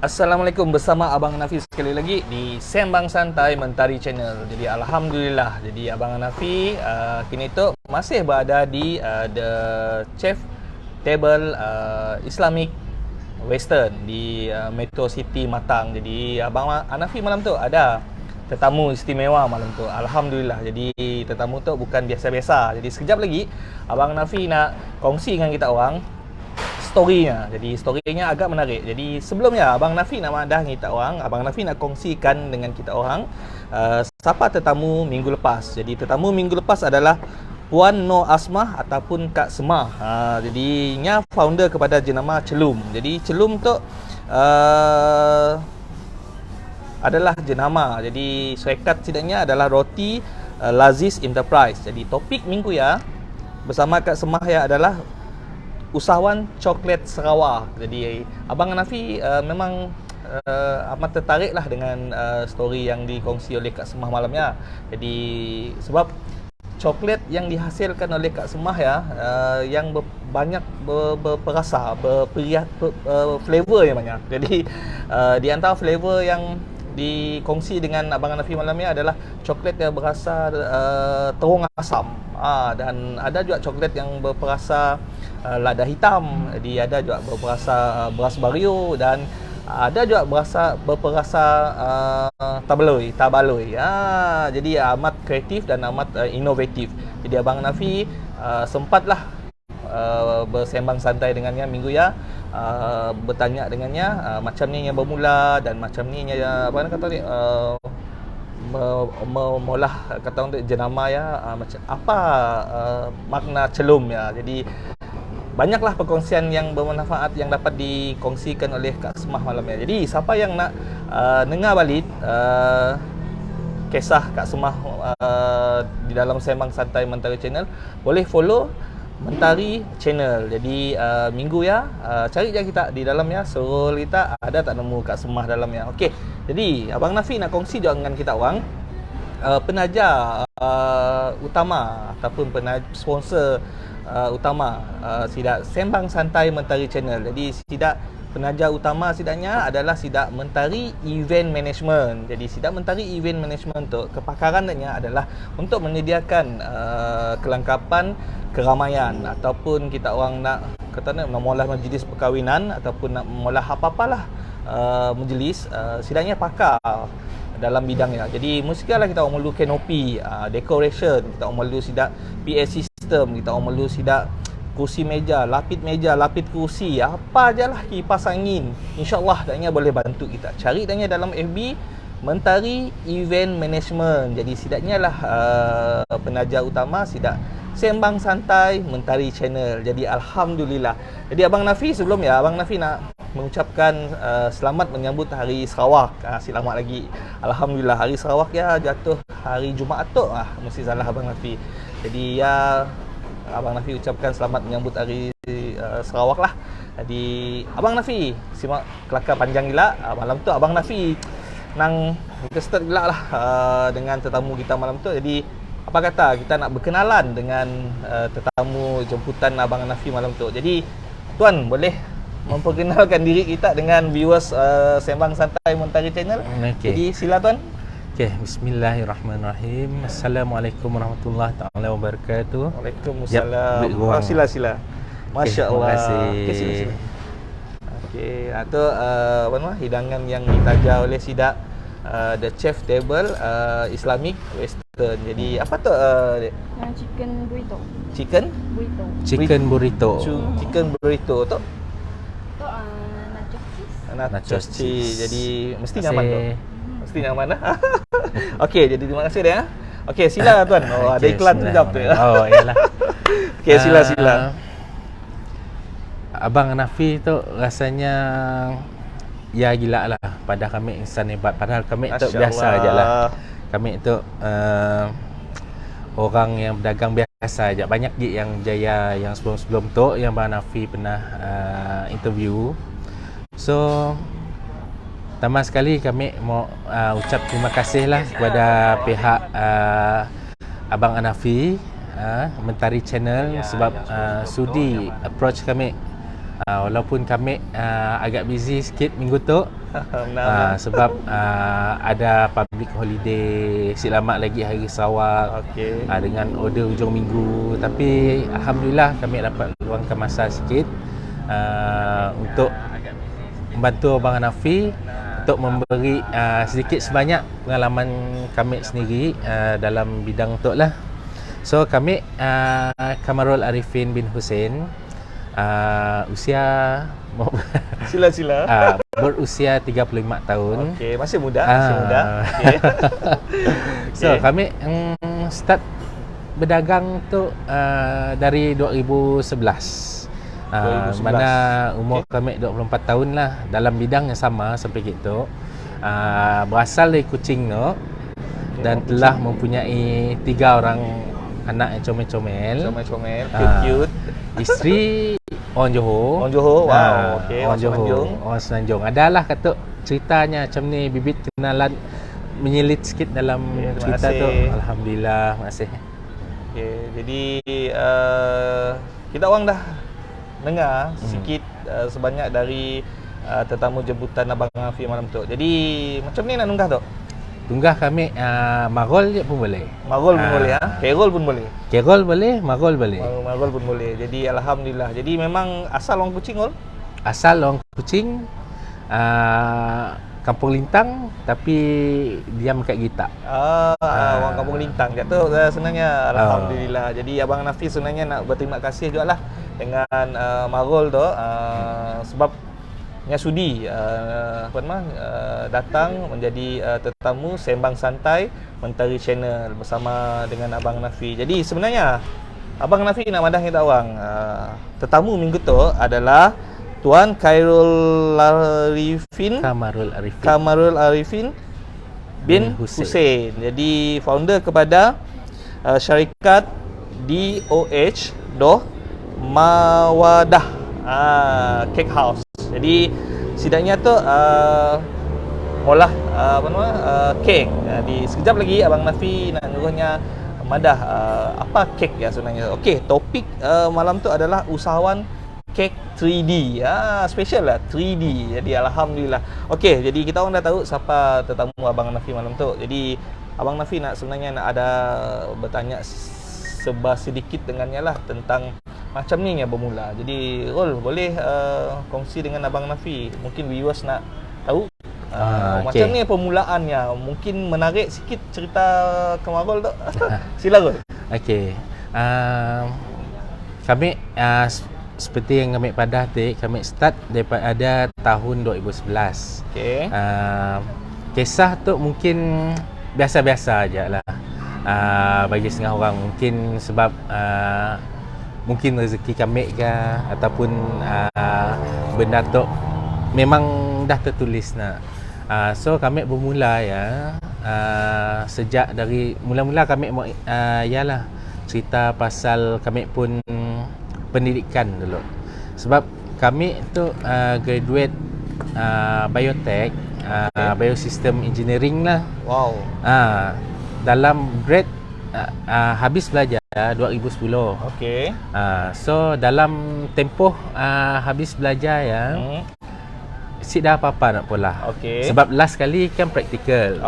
Assalamualaikum, bersama Abang Hanafi sekali lagi di Sembang Santai Mentari Channel. Jadi Alhamdulillah, jadi Abang Hanafi kini tu masih berada di The Chef Table Islamic Western di Metro City Matang. Jadi Abang Hanafi malam tu ada tetamu istimewa malam tu. Alhamdulillah. Jadi tetamu tu bukan biasa-biasa. Jadi sekejap lagi Abang Hanafi nak kongsi dengan kita orang storynya. Jadi storynya agak menarik. Jadi sebelumnya Abang Hanafi nak madah kita orang, Abang Hanafi nak kongsikan dengan kita orang siapa tetamu minggu lepas. Jadi tetamu minggu lepas adalah Puan Nur Asmah ataupun Kak Semah. Jadi nya founder kepada jenama Celum. Jadi Celum tu adalah jenama. Jadi syarikat tidaknya adalah Roti Laziz Enterprise. Jadi topik minggu ya bersama Kak Semah ya adalah usahawan coklat Sarawak. Jadi Abang Hanafi memang amat tertarik lah dengan story yang dikongsi oleh Kak Semah malamnya. Jadi sebab coklat yang dihasilkan oleh Kak Semah ya yang banyak berperasa, flavor yang banyak. Jadi di antara flavor yang dikongsi dengan Abang Hanafi malamnya adalah coklat yang berasa terung asam. Dan ada juga coklat yang berperasa lada hitam. Jadi ada juga berperasa beras bario dan ada juga berperasa tabaloi. Jadi amat kreatif dan amat inovatif. Jadi Abang Hanafi sempatlah bersembang santai dengannya minggu ya, bertanya dengannya macam ni yang bermula dan macam ni yang apa kata ni memolah kata untuk jenama ya, macam apa makna celum ya. Jadi banyaklah perkongsian yang bermanfaat yang dapat dikongsikan oleh Kak Semah malam ya. Jadi siapa yang nak dengar balik kisah Kak Semah di dalam Sembang Santai Mentari Channel, boleh follow Mentari Channel. Jadi minggu ya cari je kita di dalam ya, scroll kita ada tak nemu Kak Semah dalam ya. Okey. Jadi Abang Hanafi nak kongsi juga dengan kita orang penaja utama ataupun sponsor utama sidak Sembang Santai Mentari Channel. Jadi sidak penaja utama sidaknya adalah sidak Mentari Event Management. Jadi sidak Mentari Event Management tu kepakarannya adalah untuk menyediakan kelengkapan keramaian ataupun kita orang nak kata nak memolah majlis perkahwinan ataupun nak memolah apa-apalah majlis, sidaknya pakar dalam bidangnya. Jadi mestilah kita orang perlu kanopi, decoration, kita orang perlu sidak PA system, kita orang perlu sidak kursi meja, lapit kursi, apa ajalah, kipas angin. InsyaAllah daknya boleh bantu kita. Cari daknya dalam FB Mentari Event Management. Jadi sidaknya lah penaja utama sidak Sembang Santai Mentari Channel. Jadi Alhamdulillah. Jadi Abang Hanafi sebelum ya, Abang Hanafi nak mengucapkan selamat menyambut Hari Sarawak. Selamat lagi. Alhamdulillah Hari Sarawak ya jatuh hari Jumaat tu. Mesti salah Abang Hanafi. Jadi ya Abang Hanafi ucapkan selamat menyambut Hari Sarawak lah. Jadi Abang Hanafi simak kelakar panjang gila. Malam tu Abang Hanafi nang interested gila lah dengan tetamu kita malam tu. Jadi apa kata kita nak berkenalan dengan tetamu jemputan Abang Hanafi malam tu. Jadi tuan boleh memperkenalkan diri kita dengan viewers Sembang Santai Mentari Channel. Okay. Jadi sila tuan. Okey, bismillahirrahmanirrahim. Assalamualaikum warahmatullahi taala wabarakatuh. Waalaikumsalam. Sila. Masya-Allah. Terima kasih. Okey, sila. Okey, atau apa nama hidangan yang ditaja oleh sidak The Chef Table Islamic Western. Jadi apa tu chicken burrito. Chicken Burrito. Chicken burrito tu Tu nachos cheese. Jadi mesti Terima nyaman tu. kasih. Mesti nyaman lah. Okey, jadi terima kasih dia. Okey, sila tuan. Ada iklan tu jap tu. Oh, iyalah. Okey, sila. Abang Hanafi tu rasanya ya gila lah pada kami insan hebat. Padahal kami tu biasa aja lah. Kami tu orang yang berdagang biasa aja. Banyak je yang jaya yang sebelum-sebelum tu yang Abang Hanafi pernah interview. So pertama sekali kami mau ucap terima kasih lah kepada pihak Abang Hanafi Mentari Channel sebab sudi approach kami Walaupun kami agak busy sikit minggu tu, Benar. sebab ada public holiday, selamat lagi hari Sarawak, Okey. dengan order hujung minggu. Tapi Alhamdulillah kami dapat luangkan masa sikit untuk membantu Abang Hanafi untuk memberi sedikit sebanyak pengalaman kami sendiri dalam bidang tu lah. So kami Kamarul Arifin bin Hussein, usia Sila. berusia 35 tahun. Okey, masih muda, masih muda. Okey. So kami start berdagang tu dari 2011. 2011. Mana umur kami 24 tahun lah dalam bidang yang sama sampai gitu. Berasal dari Kuching tu dan telah mempunyai 3 orang anak yang comel-comel. Comel-comel, cute-cute. Isteri orang Johor. Orang Johor, wow. Okey, Orang Johor, orang Semenanjung. Adalah kata ceritanya macam ni, bibit kenalan menyelit sikit dalam Terima cerita tu. kasih. Alhamdulillah, terima kasih. Okey, jadi kita orang dah dengar sikit sebanyak dari tetamu jemputan Abang Hanafi malam tu. Jadi macam ni nak nunggah tu? Tunggah kami marol je pun boleh. Marol pun boleh, Carol pun boleh. Kerol boleh, marol boleh. Marol pun boleh. Jadi alhamdulillah. Jadi memang asal orang Kuching ol. Asal orang Kuching, Kampung Lintang tapi diam kat Gita. Orang Kampung Lintang. Jatuh sebenarnya alhamdulillah. Jadi Abang Hanafi sebenarnya nak berterima kasih jugalah dengan Marol tu sebab nya sudi datang menjadi tetamu sembang santai Mentari Channel bersama dengan Abang Hanafi. Jadi sebenarnya Abang Hanafi nak madah kita orang tetamu minggu tu adalah Tuan Kamarul Arifin bin Hussein. Jadi founder kepada syarikat DOH Doh Mawadah Cake House. Jadi sidaknya tu olah kek. Di sekejap lagi Abang Hanafi nak nyuruhnya madah apa kek ya sebenarnya. Okey, topik malam tu adalah usahawan kek 3D. Special lah 3D. Jadi alhamdulillah. Okey, jadi kita orang dah tahu siapa tetamu Abang Hanafi malam tu. Jadi Abang Hanafi nak sebenarnya nak ada bertanya sedikit dengannya lah tentang macam ni yang bermula. Jadi Rol boleh kongsi dengan Abang Hanafi. Mungkin viewers nak tahu macam ni permulaannya. Mungkin menarik sikit cerita Kamarul tu. Sila Rol. Okey. Kami seperti yang kami padah tadi, kami start daripada tahun 2011. Okey. Kisah tu mungkin biasa-biasa aja lah. Bagi setengah orang mungkin sebab mungkin rezeki kami ke ataupun benda tu memang dah tertulis nak. So kami bermula ya sejak dari mula-mula kami ialah cerita pasal kami pun pendidikan dulu. Sebab kami tu graduate biotech, biosystem engineering lah. Wow. Dalam grade habis belajar 2010. Okey. So dalam tempoh habis belajar ya, si dah apa-apa nak pula. Okey. Sebab last kali kan praktikal.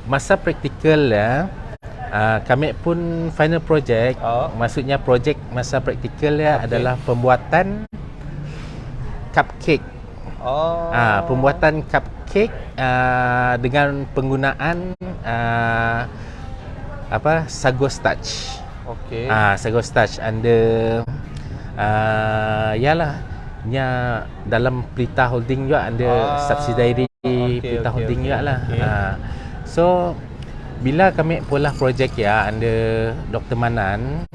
Masa praktikal ya, kami pun final project. Maksudnya projek masa praktikal ya adalah pembuatan cupcake. Pembuatan cupcake dengan penggunaan sago starch. Okey. Sago starch under yalah nya dalam Pelita Holding juga ada subsidiary Pelita Holding juga lah. So bila kami pula projek ya under Dr. Manan,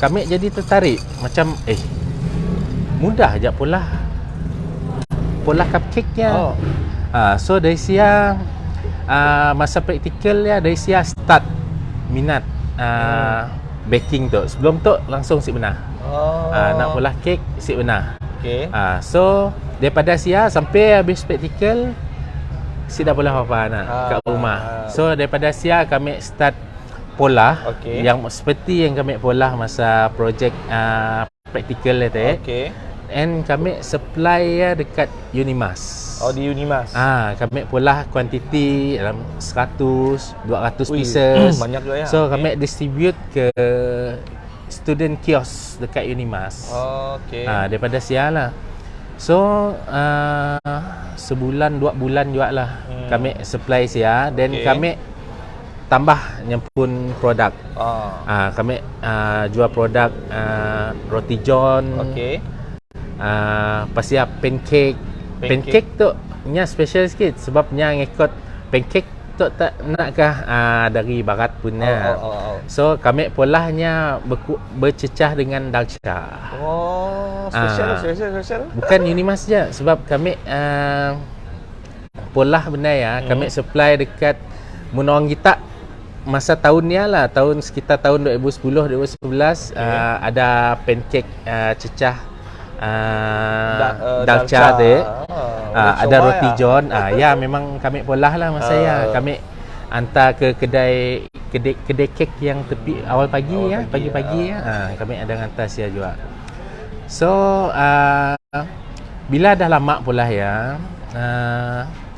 kami jadi tertarik macam mudah aja pula cupcake nya. So dari siang masa praktikal ya, dari siang start minat baking tu. Sebelum tu langsung si benar. Nak pula kek si benar. So daripada siang sampai habis praktikal si dah pula apa nak kat rumah. So daripada siang kami start pola yang seperti yang kami pola masa projek praktikal tu. and kami supply ya dekat Unimas. Oh, di Unimas. Kami pula kuantiti dalam 100, 200 Ui, pieces. banyak juga ya. So kami distribute ke student kiosk dekat Unimas. Okey. Daripada sial lah. So sebulan 2 bulan jugalah kami supply sia, then Okey. kami tambah nyempun produk. Kami jual produk roti john. Okey. Pasal pancake. Pancake tu nya special sikit sebab nya ngikut pancake tu tak nakkah dari barat punya. So kami polahnya bercecah dengan dalca. Special. Bukan Unimas je sebab kami polah benda ya, kami supply dekat mun orang kita masa tahun ni lah, sekitar tahun 2010 2011 ada pancake cecah dalca tu. Ada roti john. Ya memang kami polah lah masa ya. Kami hantar ke kedai kek yang tepi awal pagi pagi-pagi kami ada hantar sia juga. So bila dah lama pula ya,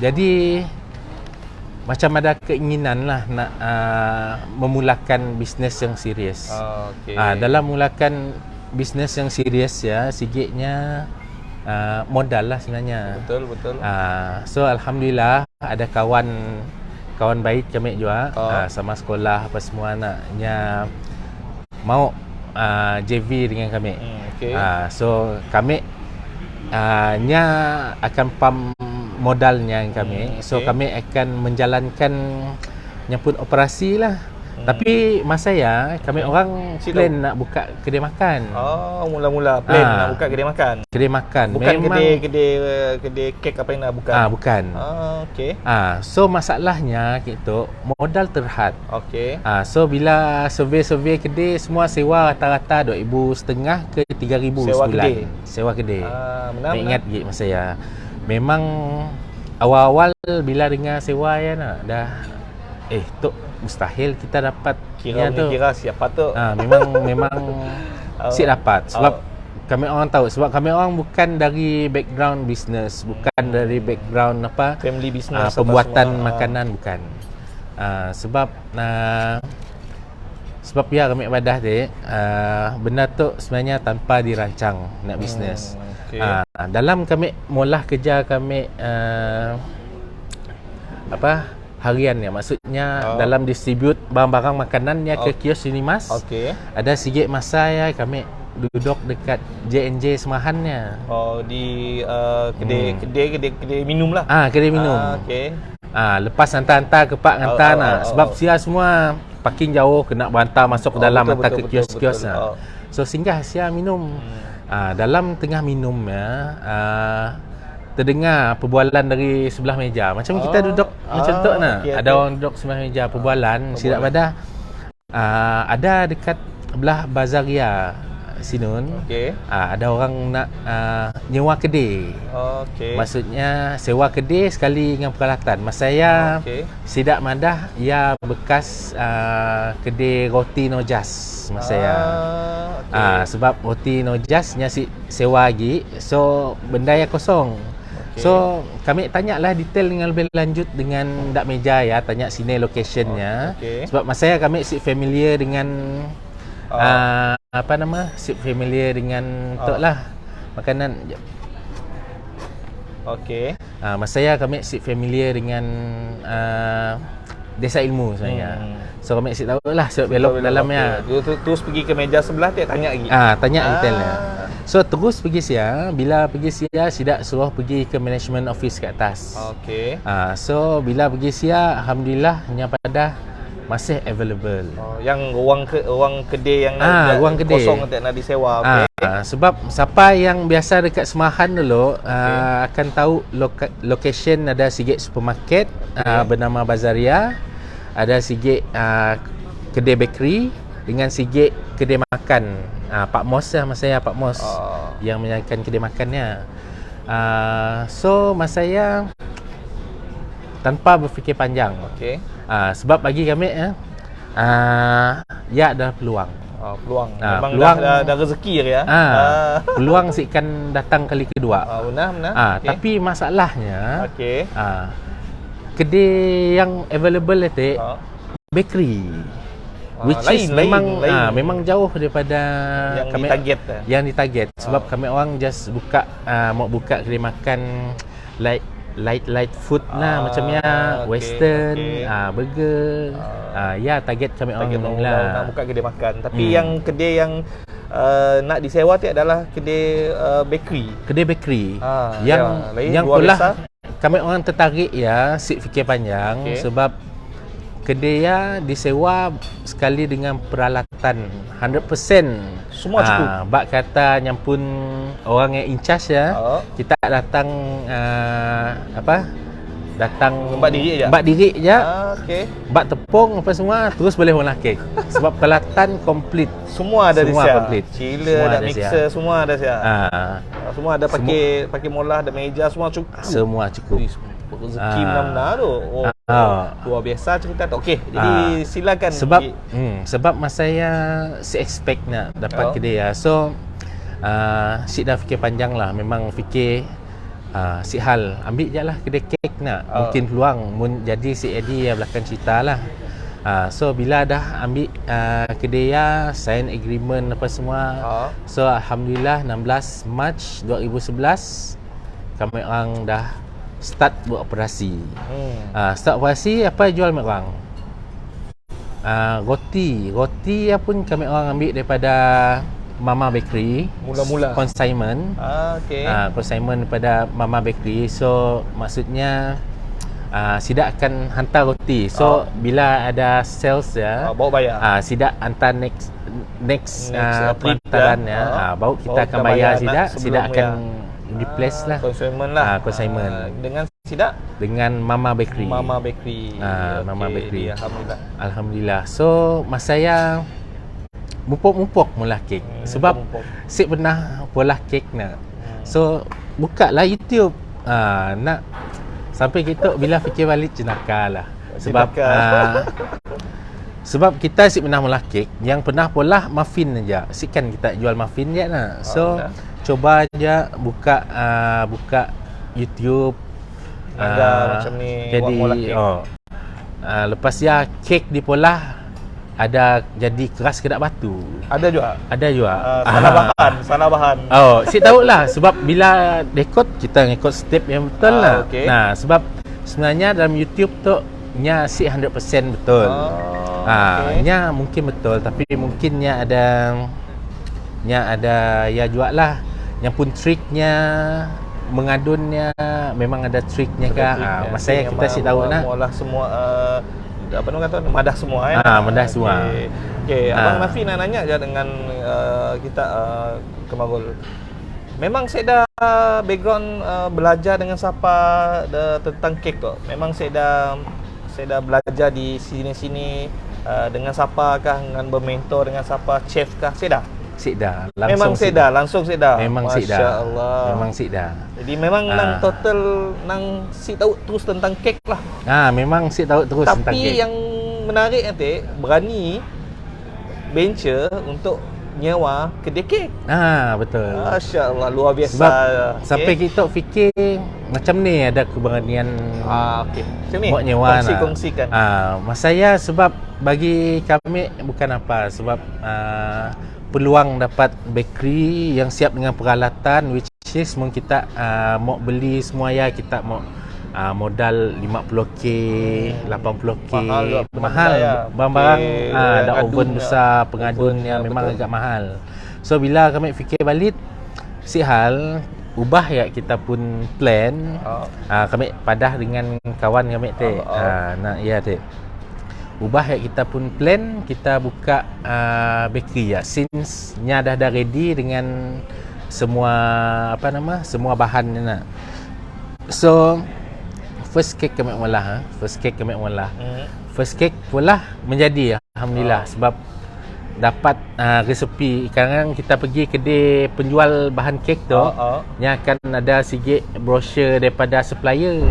jadi macam ada keinginan lah nak memulakan bisnes yang serius. Dalam mulakan bisnes yang serius ya, sikitnya modal lah sebenarnya. Betul. So alhamdulillah ada kawan baik kami juga sama sekolah apa semua anaknya mau JV dengan kami. So kami nya akan pam modalnya kami. So kami akan menjalankan nyemput operasi lah. Tapi masa ya kami orang plan nak buka kedai makan. Mula-mula plan nak buka kedai makan. Kedai makan. Bukan memang kedai kek apa yang nak buka. Bukan. Okey. So masalahnya gitu modal terhad. Okey. So bila survey kedai semua sewa rata-rata 2,500 ke 3,000 sebulan. Sewa kedai. Nak ingat gig masa ya. Memang awal-awal bila dengar sewa ya nak dah tu mustahil kita dapat kira siapa tu. Memang si dapat sebab kami orang tahu sebab kami orang bukan dari background business, bukan dari background family business pembuatan makanan bukan. Sebab ya kami badah dia benda tu sebenarnya tanpa dirancang nak bisnes. Dalam kami mula kerja kami harian ya, maksudnya dalam distribute barang-barang makanan ya ke kios Unimas. Ada sikit masa ya kami duduk dekat J&J Semahannya. Di kedai minum lah. Kedai minum. Lepas hantar-hantar ke Pak hantar sebab sia semua parking jauh kena bantar masuk ke dalam hantar ke kios-kios. So singgah sia minum. Dalam tengah minum ya terdengar perbualan dari sebelah meja. Macam kita duduk macam tu ada orang duduk sebelah meja perbualan. Silap pada ada dekat belah Bazaria Sinun. Ada orang nak nyewa kedai. Maksudnya sewa kedai sekali dengan peralatan. Masa saya sidak madah ia bekas kedai roti Nojas masa saya. Sebab roti Nojasnya sewa lagi. So benda yang kosong. So kami tanyalah detail dengan lebih lanjut dengan dak meja ya, tanya sini locationnya. Sebab masa saya kami familiar dengan familiar dengan tok lah makanan. Masa saya kami familiar dengan Desa Ilmu sebenarnya. So kami tahu lah sebab belok dalamnya. Terus pergi ke meja sebelah dia tanya lagi. Tanya detailnya. So terus pergi sia, bila pergi sia sidak suruh pergi ke management office kat atas. So bila pergi sia alhamdulillah nya pada masih available. Yang ruang kedai yang ruang kedai kosong tak nak disewa. Sebab siapa yang biasa dekat Semahan dulu akan tahu location ada sikit supermarket bernama Bazaria, ada sikit kedai bakery dengan sikit kedai makan. Pak Mos lah masa saya Pak Mos yang menjalankan kedai makannya. So masa saya tanpa berfikir panjang. Sebab bagi kami ya ada peluang. Peluang. Memang peluang dah rezeki ya. Peluang sikan datang kali kedua. Benar. Okey. Tapi masalahnya Okey. kedai yang available itu bakery. Which is memang jauh daripada yang kami ditarget. Yang ditarget sebab kami orang just buka mau buka kedai makan light food lah macamnya western, burger. Ya target kami orang nak buka kedai makan. Tapi yang kedai yang nak disewa tu adalah kedai bakery. Kedai bakery. Yang pula kami orang tertarik ya sik fikir panjang sebab kedai disewa sekali dengan peralatan 100%. Semua cukup. Bak kata nyampun orang yang in charge kita datang datang Bak diri je. Okey. Bak tepung apa semua terus boleh orang kek. Sebab peralatan komplit. Semua ada di siap. Komplit. Chiller, ada mixer, semua ada siap. Semua ada pakai molah, ada meja, semua cukup. Semua cukup. Rezeki benar-benar tu. Luar biasa cerita tu. Okey, jadi silakan. Sebab masa saya expect nak dapat kedai ya. So Syed dah fikir panjang lah. Memang fikir si hal ambil je lah kedai kek nak. Mungkin peluang jadi si Eddie yang belakang cerita lah. So bila dah ambil kedai sign agreement apa semua. So alhamdulillah 16 Mac 2011 kami orang dah start buat operasi. Start operasi apa jual kami orang? Roti pun kami orang ambil daripada Mama Bakery. Mula-mula consignment. Consignment daripada Mama Bakery. So maksudnya Sidak akan hantar roti. So bila ada sales bawa bayar. Sidak hantar next perantaran baru kita akan bayar Sidak akan replace lah. Consignment lah. Consignment. Dengan Sidak? Dengan Mama Bakery. Mama Bakery. Mama Bakery. Alhamdulillah. So masa saya mupuk mula kek. Sebab saya pernah pola kek nak. So buka lah YouTube. Nak sampai kita bila fikir balik jenaka lah. Sebab kita si pernah mula kek, yang pernah pola muffin aja. Si kan kita jual muffin je nak. So coba aja buka YouTube macam ni jadi lepas ya kek di pola ada jadi keras kedak batu. Ada juga. Salah bahan. Si tahulah sebab bila dekod kita ngikut step yang betul lah. Nah, sebab sebenarnya dalam YouTube tu nya si 100% betul. Nya mungkin betul tapi mungkinnya ada ya jugalah yang pun triknya mengadunnya memang ada triknya kah. Masa yang kita si tahu nak semua apa nama kata madah semua madah semua. Okey, abang Nafi nak nanya je dengan kita Kemarul. Memang saya dah background belajar dengan siapa tentang kek tu. Memang saya dah belajar di sini-sini dengan siapa kah, dengan bermentor dengan siapa, chef kah? Saya dah. Langsung saya dah. Masya-Allah. Memang saya dah. Jadi memang nang total nang si tahu terus tentang kek lah. Memang si tahu terus tentang kek. Tapi yang menarik nanti berani venture untuk nyewa kedai kek. Betul. Masya-Allah, luar biasa. Sebab sampai kita fikir macam ni ada keberanian macam ni. Buat nyewa kongsikan. Masa saya sebab bagi kami bukan apa sebab peluang dapat bakery yang siap dengan peralatan which is mungkin kita mau beli semua ya kita mau modal 50k, 80k mahal barang-barang ada oven besar, pengadun yang memang agak mahal. So bila kami fikir balik si hal ubah ya kita pun plan kami padah dengan kawan kami teh nak ya teh ubah ya kita pun plan kita buka bakery ya since nya dah ready dengan semua semua bahan nak. So first cake kami olah first cake pula menjadi alhamdulillah sebab dapat resepi. Kadang kita pergi kedai penjual bahan kek tu yang akan ada sikit brochure daripada supplier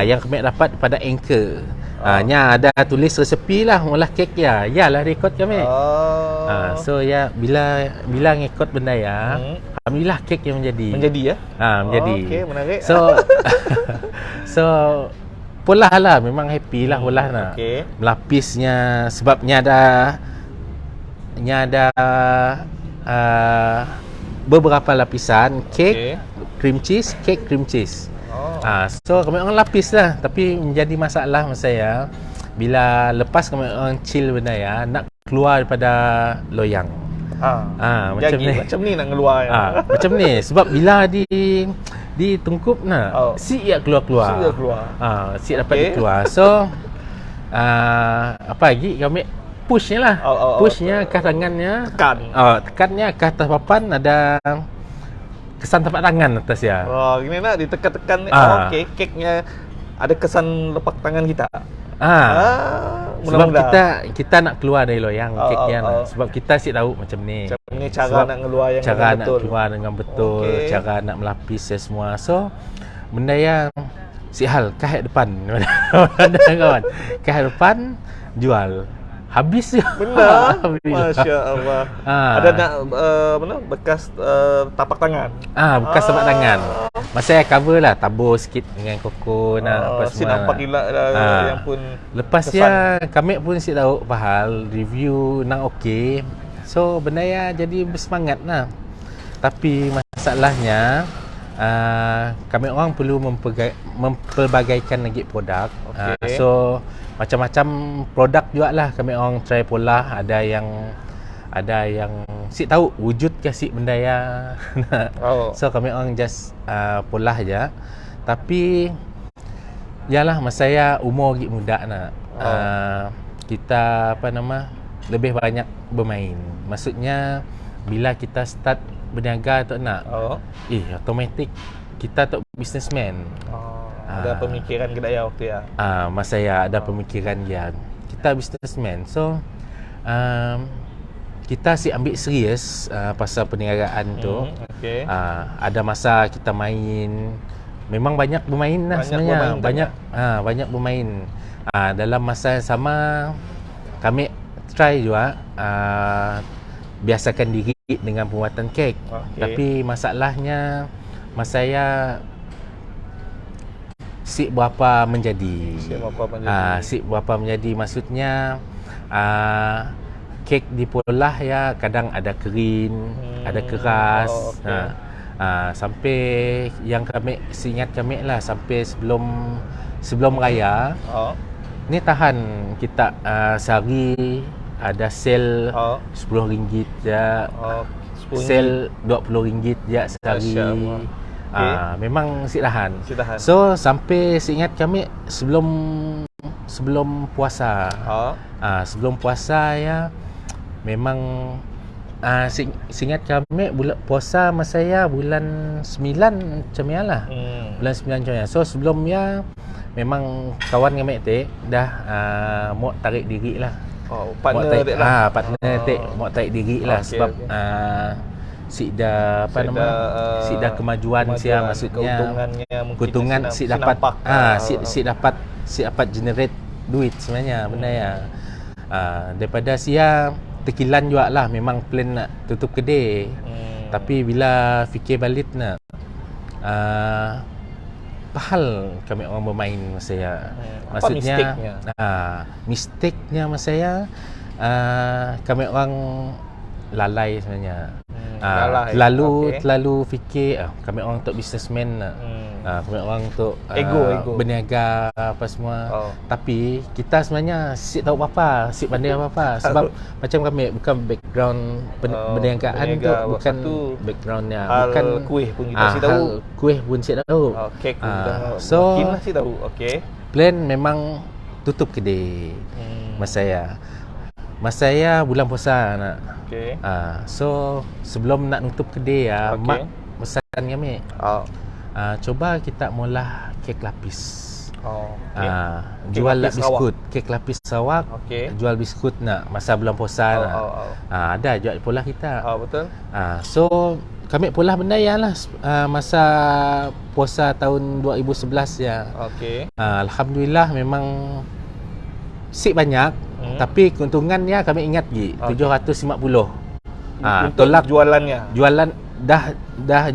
yang kami dapat pada anchor. Nya ada tulis resepi lah ngolah kek ya. Yalah rekod kami. So ya bila ngikut benda ya, alhamdulillah kek yang menjadi. Menjadi ya? Menjadi. Okey, menarik. So polah lah, memang happy lah polah nak. Okey. Melapisnya sebabnya ada beberapa lapisan kek, cream cheese, kek cream cheese. So kami orang lapis lah, tapi menjadi masalah masa saya bila lepas kami orang chill benda ya, nak keluar daripada loyang. Macam ni. Macam ni nak keluar ya. Macam ni sebab bila ditungkup nak si ia keluar. Si dapat keluar. So apa lagi kami pushnya lah. Pushnya ke tangannya. Tekannya ke atas papan ada kesan tapak tangan atas ya. Gini nak ditekan-tekan ni. Okey, keknya ada kesan lepak tangan kita. Sebab kita nak keluar dari loyang keknya sebab kita si tahu macam ni. Macam ni cara nak keluar yang cara dengan nak betul. Keluar dengan betul, cara nak melapis semua. So benda yang si hal kahit depan. Kawan. Kahit depan jual. Habis je. Benar. Masya-Allah. Ada nak bekas tapak tangan. Bekas tapak tangan. Masa saya cover lah, tabur sikit dengan koko apa semua. Si nampak gila yang pun lepas ya kami pun si tahu pahal review nang okey. So benda ya jadi bersemangat lah. Tapi masalahnya kami orang perlu mempelbagaikan lagi produk. So macam-macam produk juga lah kami orang try pola. Ada yang si tahu wujud ke si benda ya. So kami orang just pola aja. Tapi yalah masa saya umur lagi muda nak. Kita lebih banyak bermain. Maksudnya bila kita start berniaga tu nak. Automatik kita tu businessman. Ada pemikiran kedai waktu ya. Masa saya ada pemikiran dia. Kita businessman. So kita si ambil serius pasal perniagaan tu. Ada masa kita main. Memang banyak bermain lah sebenarnya. Banyak bermain. Dalam masa yang sama kami try juga biasakan diri dengan pembuatan kek. Tapi masalahnya masa saya si berapa menjadi. Si berapa menjadi maksudnya kek dipolah ya kadang ada kering, ada keras. Sampai yang kami ingat kami lah sampai sebelum raya. Ni tahan kita sehari ada sel RM10 je. Sel RM20 je sehari. Memang si tahan. So sampai seingat kami sebelum puasa. Sebelum puasa ya memang seingat kami bulan puasa masa saya bulan 9 macam ya lah. Bulan 9 macam ya. So sebelumnya memang kawan kami dah mau tarik diri lah. Partner mau tarik diri lah sebab si dah si dah kemajuan sia maksudnya keuntungan si dapat si dapat generate duit sebenarnya benda ya. Daripada sia tekilan juga lah memang plan nak tutup kedai. Tapi bila fikir balik nak pahal kami orang bermain masa saya. Maksudnya mistake-nya masa saya kami orang lalai sebenarnya. Terlalu fikir kami orang untuk businessman nak. Kami orang untuk ego berniaga apa semua. Tapi kita sebenarnya si tahu apa, si pandai apa. Sebab macam kami bukan background berniagaan tu bukan backgroundnya, bukan kuih pun kita si tahu. Kuih pun si tahu. Kek pun so mungkin si tahu. Plan memang tutup kedai masa saya bulan puasa nak. So sebelum nak nutup kedai ya, mak pesan kami. Coba kita mula kek lapis. Jual biskut, kek lapis Sarawak. Jual biskut nak masa bulan puasa nak. Ada jual pola kita. Betul. So kami pola benda ya lah masa puasa tahun 2011 ya. Alhamdulillah memang si banyak, tapi keuntungannya kami ingat Ji, 750. Untuk Tolak jualannya. jualan dah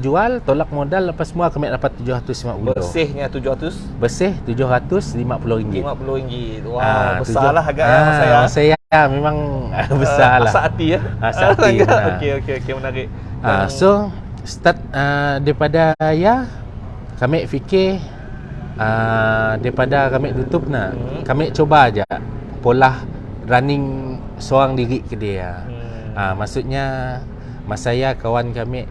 jual, tolak modal lepas semua kami dapat 750. Bersihnya 700. Bersih RM750. RM50. Wow, besar lah agaknya saya memang besar lah. Asa hati ya. Asa hati. Okey, menarik. So start daripada ya kami fikir daripada kami tutup kami coba aja pola running seorang diri ke dia. Maksudnya mas saya kawan kami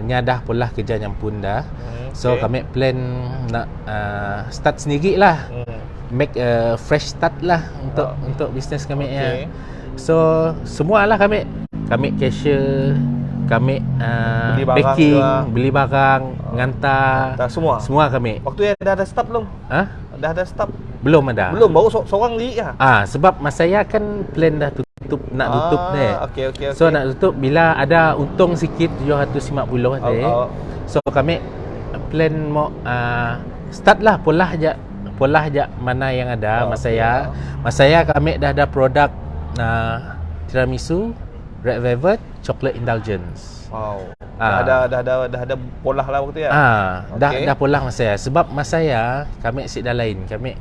dah pola kerja nyampun dah. So kami plan nak start sendiri lah. Make a fresh start lah untuk bisnes kami ya. So semualah kami cashier, kami beli barang, ngantar semua kami. Waktu dah ada staff belum? Dah ada staff? Belum ada. Belum, baru seorang diri ya. Sebab mas saya kan plan dah nak tutup ni. Okey. So nak tutup bila ada untung sikit 750 tadi. So kami plan mau start lah pola je mana yang ada. Mas saya kami dah ada produk tiramisu, red velvet, chocolate indulgence. Wow. Dah ada pola lah waktu ya. Dah pola mas saya. Sebab mas saya kami dah lain. Kami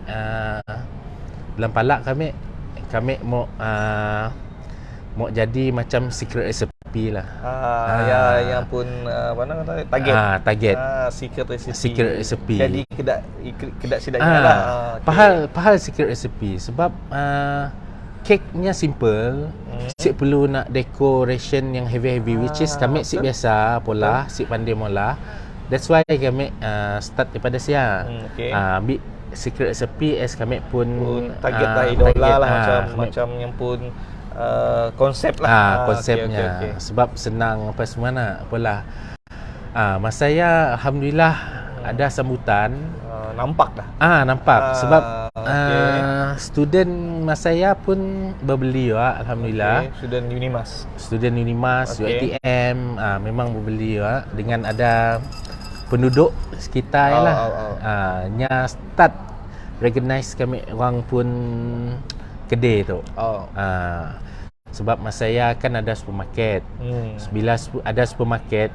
dalam palak kami mau jadi macam secret recipe lah. Yang pun apa nama target. Secret recipe. Jadi kedai sidaknya lah. Pahal secret recipe sebab keknya simple. Sik perlu nak decoration yang heavy which is kami sik biasa pola, sik pandai mola. That's why kami start daripada siang. Ambil secret recipe as kami pun target lah idola lah macam yang pun konsep lah. Konsepnya. Okay. Sebab senang apa semua nak pola. Mas saya alhamdulillah ada sambutan. Nampak dah. Nampak sebab student mas saya pun berbeli alhamdulillah. Student Unimas, UiTM memang berbeli dengan ada penduduk sekitar lah. Nya start recognize kami orang pun kedai tu. Sebab mas saya kan ada supermarket. Bila ada supermarket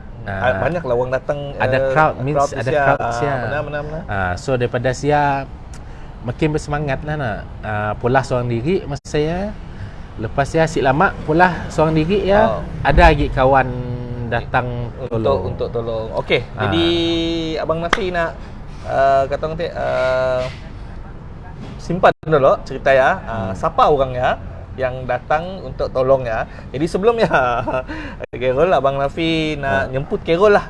banyaklah orang datang, ada crowd ada crowd sia. Benar. So daripada sia makin bersemangat lah nak pola seorang diri mas saya. Lepas ya si lama pola seorang diri ya ada lagi kawan datang untuk tolong. Okey. Jadi abang Nafi nak kata nanti simpan dulu cerita ya. Siapa orangnya yang datang untuk tolong ya. Jadi sebelumnya Carol, abang Nafi nak jemput Carol lah,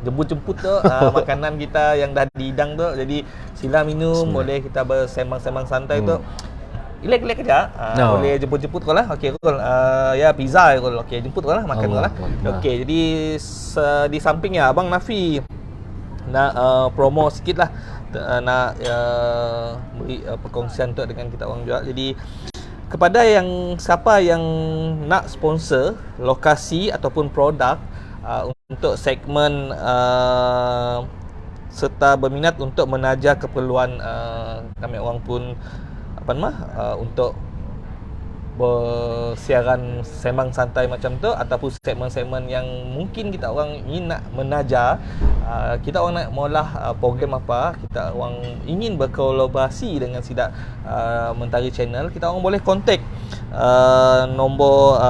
jemput tu makanan kita yang dah dihidang tu. Jadi sila minum, boleh kita bersembang-sembang santai tu. Relax aja. Boleh jemput kau lah. Okey Carol, ya pizza Carol. Okey jemput kau lah, makan kau lah. Okey, jadi di sampingnya abang Nafi nak promo sikit lah, nak beri perkongsian tu dengan kita orang juga. Jadi kepada siapa yang nak sponsor lokasi ataupun produk untuk segmen serta berminat untuk menaja keperluan kami orang pun untuk bersiaran sembang santai macam tu ataupun segmen-segmen yang mungkin kita orang ingin nak menaja, kita orang nak maulah program apa, kita orang ingin berkolaborasi dengan Sidak Mentari Channel, kita orang boleh kontak nombor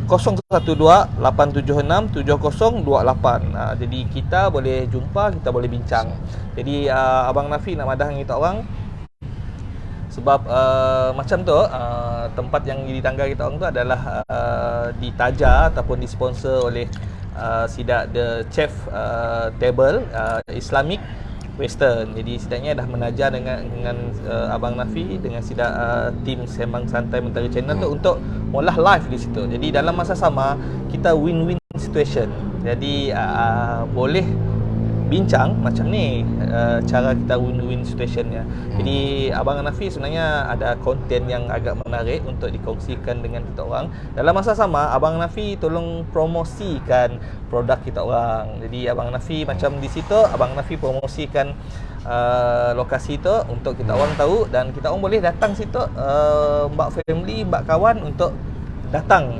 012-876-7028. Jadi kita boleh jumpa, kita boleh bincang. Jadi abang Nafi nak madah dengan kita orang sebab macam tu tempat yang di tangga kita orang tu adalah ditaja ataupun disponsor oleh Sidak The Chef Table Islamic Western. Jadi sidaknya dah menaja dengan abang Nafi dengan Sidak tim Sembang Santai Mentari Channel tu untuk mula live di situ. Jadi dalam masa sama kita win-win situation. Jadi boleh bincang macam ni cara kita win-win situationnya. Jadi Abang Hanafi sebenarnya ada konten yang agak menarik untuk dikongsikan dengan kita orang. Dalam masa sama Abang Hanafi tolong promosikan produk kita orang. Jadi Abang Hanafi macam di situ Abang Hanafi promosikan lokasi tu untuk kita orang tahu, dan kita orang boleh datang situ, mbak family, mbak kawan untuk datang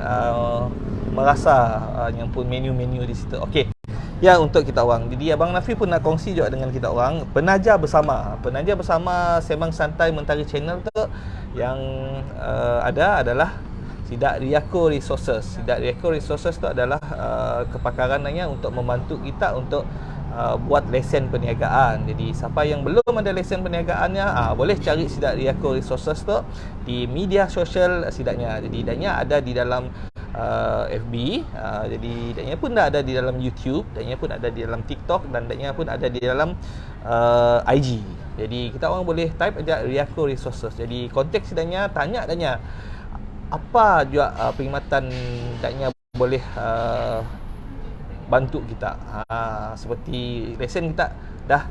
merasa yang pun menu-menu di situ. Okey. Ya, untuk kita orang. Jadi Abang Hanafi pun nak kongsi juga dengan kita orang penaja bersama Sembang Santai Mentari Channel tu yang ada adalah Sidak Riako Resources. Sidak Riako Resources tu adalah kepakarannya untuk membantu kita untuk buat lesen perniagaan. Jadi siapa yang belum ada lesen perniagaannya, boleh cari Sidak Riako Resources tu di media sosial Sidaknya. Jadi Sidaknya ada di dalam FB, jadi Sidaknya pun dah ada di dalam YouTube, Sidaknya pun ada di dalam TikTok, dan Sidaknya pun ada di dalam IG. Jadi kita orang boleh type aja Riako Resources. Jadi kontak Sidaknya, tanya Sidaknya apa juga perkhidmatan Sidaknya boleh bantu kita. Seperti lesen kita dah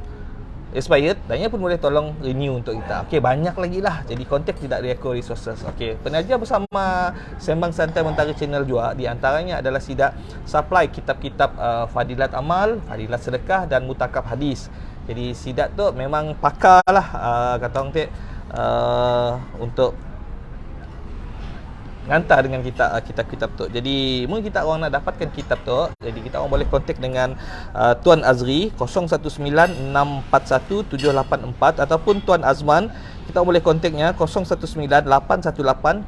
expired, Sidaknya pun boleh tolong renew untuk kita. Okey, banyak lagi lah. Jadi kontak Sidak Riako Resources. Okey, penaja bersama Sembang Santai Mentari Channel juga, di antaranya adalah Sidak supply kitab-kitab Fadilat Amal, Fadilat Sedekah dan Mutakab Hadis. Jadi Sidak tu memang pakar lah kata orang tek untuk hantar dengan kita kitab-kitab tu. Jadi mungkin kita orang nak dapatkan kitab tu, jadi kita orang boleh kontak dengan Tuan Azri 0196417884 ataupun Tuan Azman, kita boleh kontaknya 0198180662.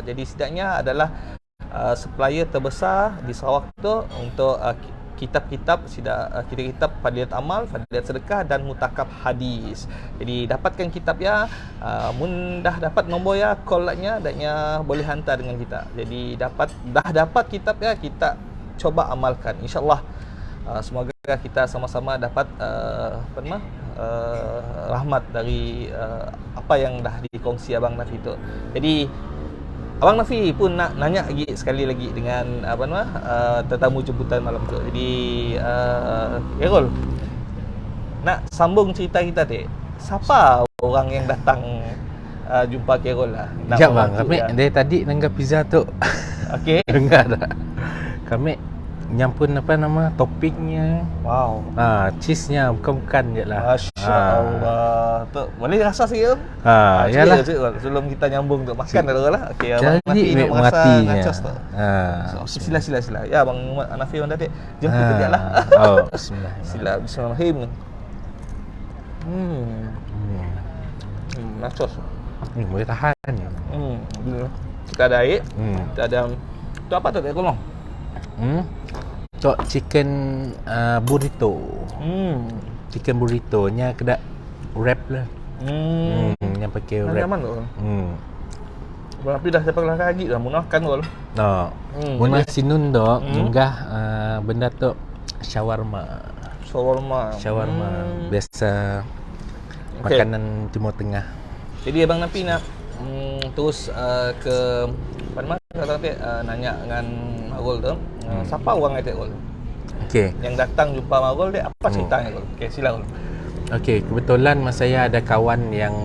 Jadi Sidaknya adalah supplier terbesar di Sarawak tu untuk kitab-kitab kitab Fadilat Amal, Fadilat Sedekah dan Mutakab Hadis. Jadi dapatkan kitab ya, mun dah dapat nombor ya, call nya, daknya boleh hantar dengan kita. Jadi dah dapat kitab ya, kita coba amalkan, insya-Allah. Semoga kita sama-sama dapat rahmat dari apa yang dah dikongsi Abang Hanafi tu. Jadi Abang Hanafi pun nak nanya lagi sekali lagi dengan tetamu jemputan malam tu. Jadi Errol, nak sambung cerita kita tu. Siapa orang yang datang jumpa Errol lah? Sekejap bang, kami dari tadi dengar pizza tu. Okey. Dengar tak? Kami nyampun topingnya. Wow. Cheese-nya bukan je lah. Masya-Allah. Tu boleh rasa sikit? Yalah. Sebelum kita nyambung tu makan dulu lah. Okey, Abang Jadi Hanafi nak merasa matinya. nachos tu. Sila. Ya Abang Hanafi orang tadi. Jemput kejap lah. Bismillah. Bismillahirrahmanirrahim. Nachos. Boleh tahan ni. Kita ada air. Kita ada tu apa tu? Tolong. Chicken burrito. Chicken burrito nya kena wrap lah. Yang pakai wrap. Nyaman tu. Tapi dah sampai kelas kaki dah munahkan tu. Mun sinun tu munggah benda tu shawarma. Biasa makanan Timur Tengah. Jadi Abang Hanafi nak terus ke kata nanya dengan Marul tu. Siapa orang itu Marul? Okey. Yang datang jumpa Marul dia apa ceritanya Marul? Okey, sila Marul. Okey, kebetulan masa saya ada kawan yang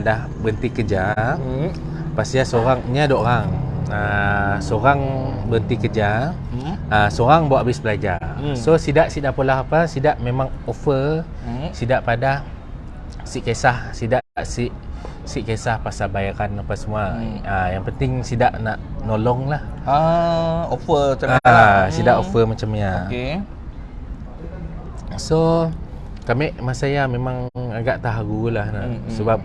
dah berhenti kerja. Lepas dia seorangnya ada orang. Seorang berhenti kerja. Seorang buat habis belajar. So Sidak pula apa? Sidak memang offer Sidak pada si kisah, Sidak si kisah pasal bayaran apa semua. Yang penting Sidak nak nolong lah. Offer macam Sidak offer macam ni. Okey. So kami masa saya memang agak terharu lah sebab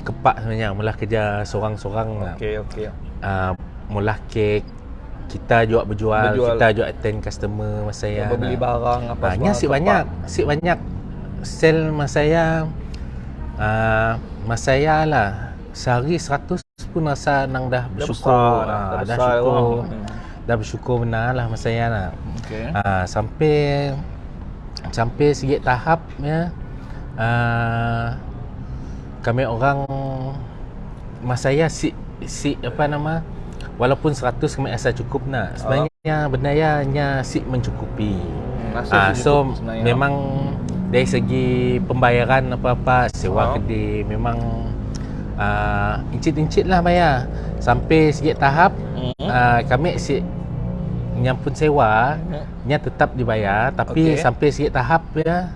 kepak sebenarnya mula kerja seorang-seorang. Okey. Mula kek kita juga berjual, kita juga attend customer masa saya. Beli barang apa semua. Si banyak sell masa saya. Masa saya lah sehari 100 pun rasa nang dah bersyukur. Dah bersyukur benar lah masa saya lah. Okey. Sampai sikit tahap ya. Kami orang masa saya walaupun 100 kami rasa cukup nak. Sebenarnya benda nya mencukupi. Nasib So YouTube sebenarnya. memang dari segi pembayaran apa-apa sewa kedai memang incit-incit lah bayar. Sampai sikit tahap kami yang pun sewa nya tetap dibayar, tapi sampai sikit tahap ya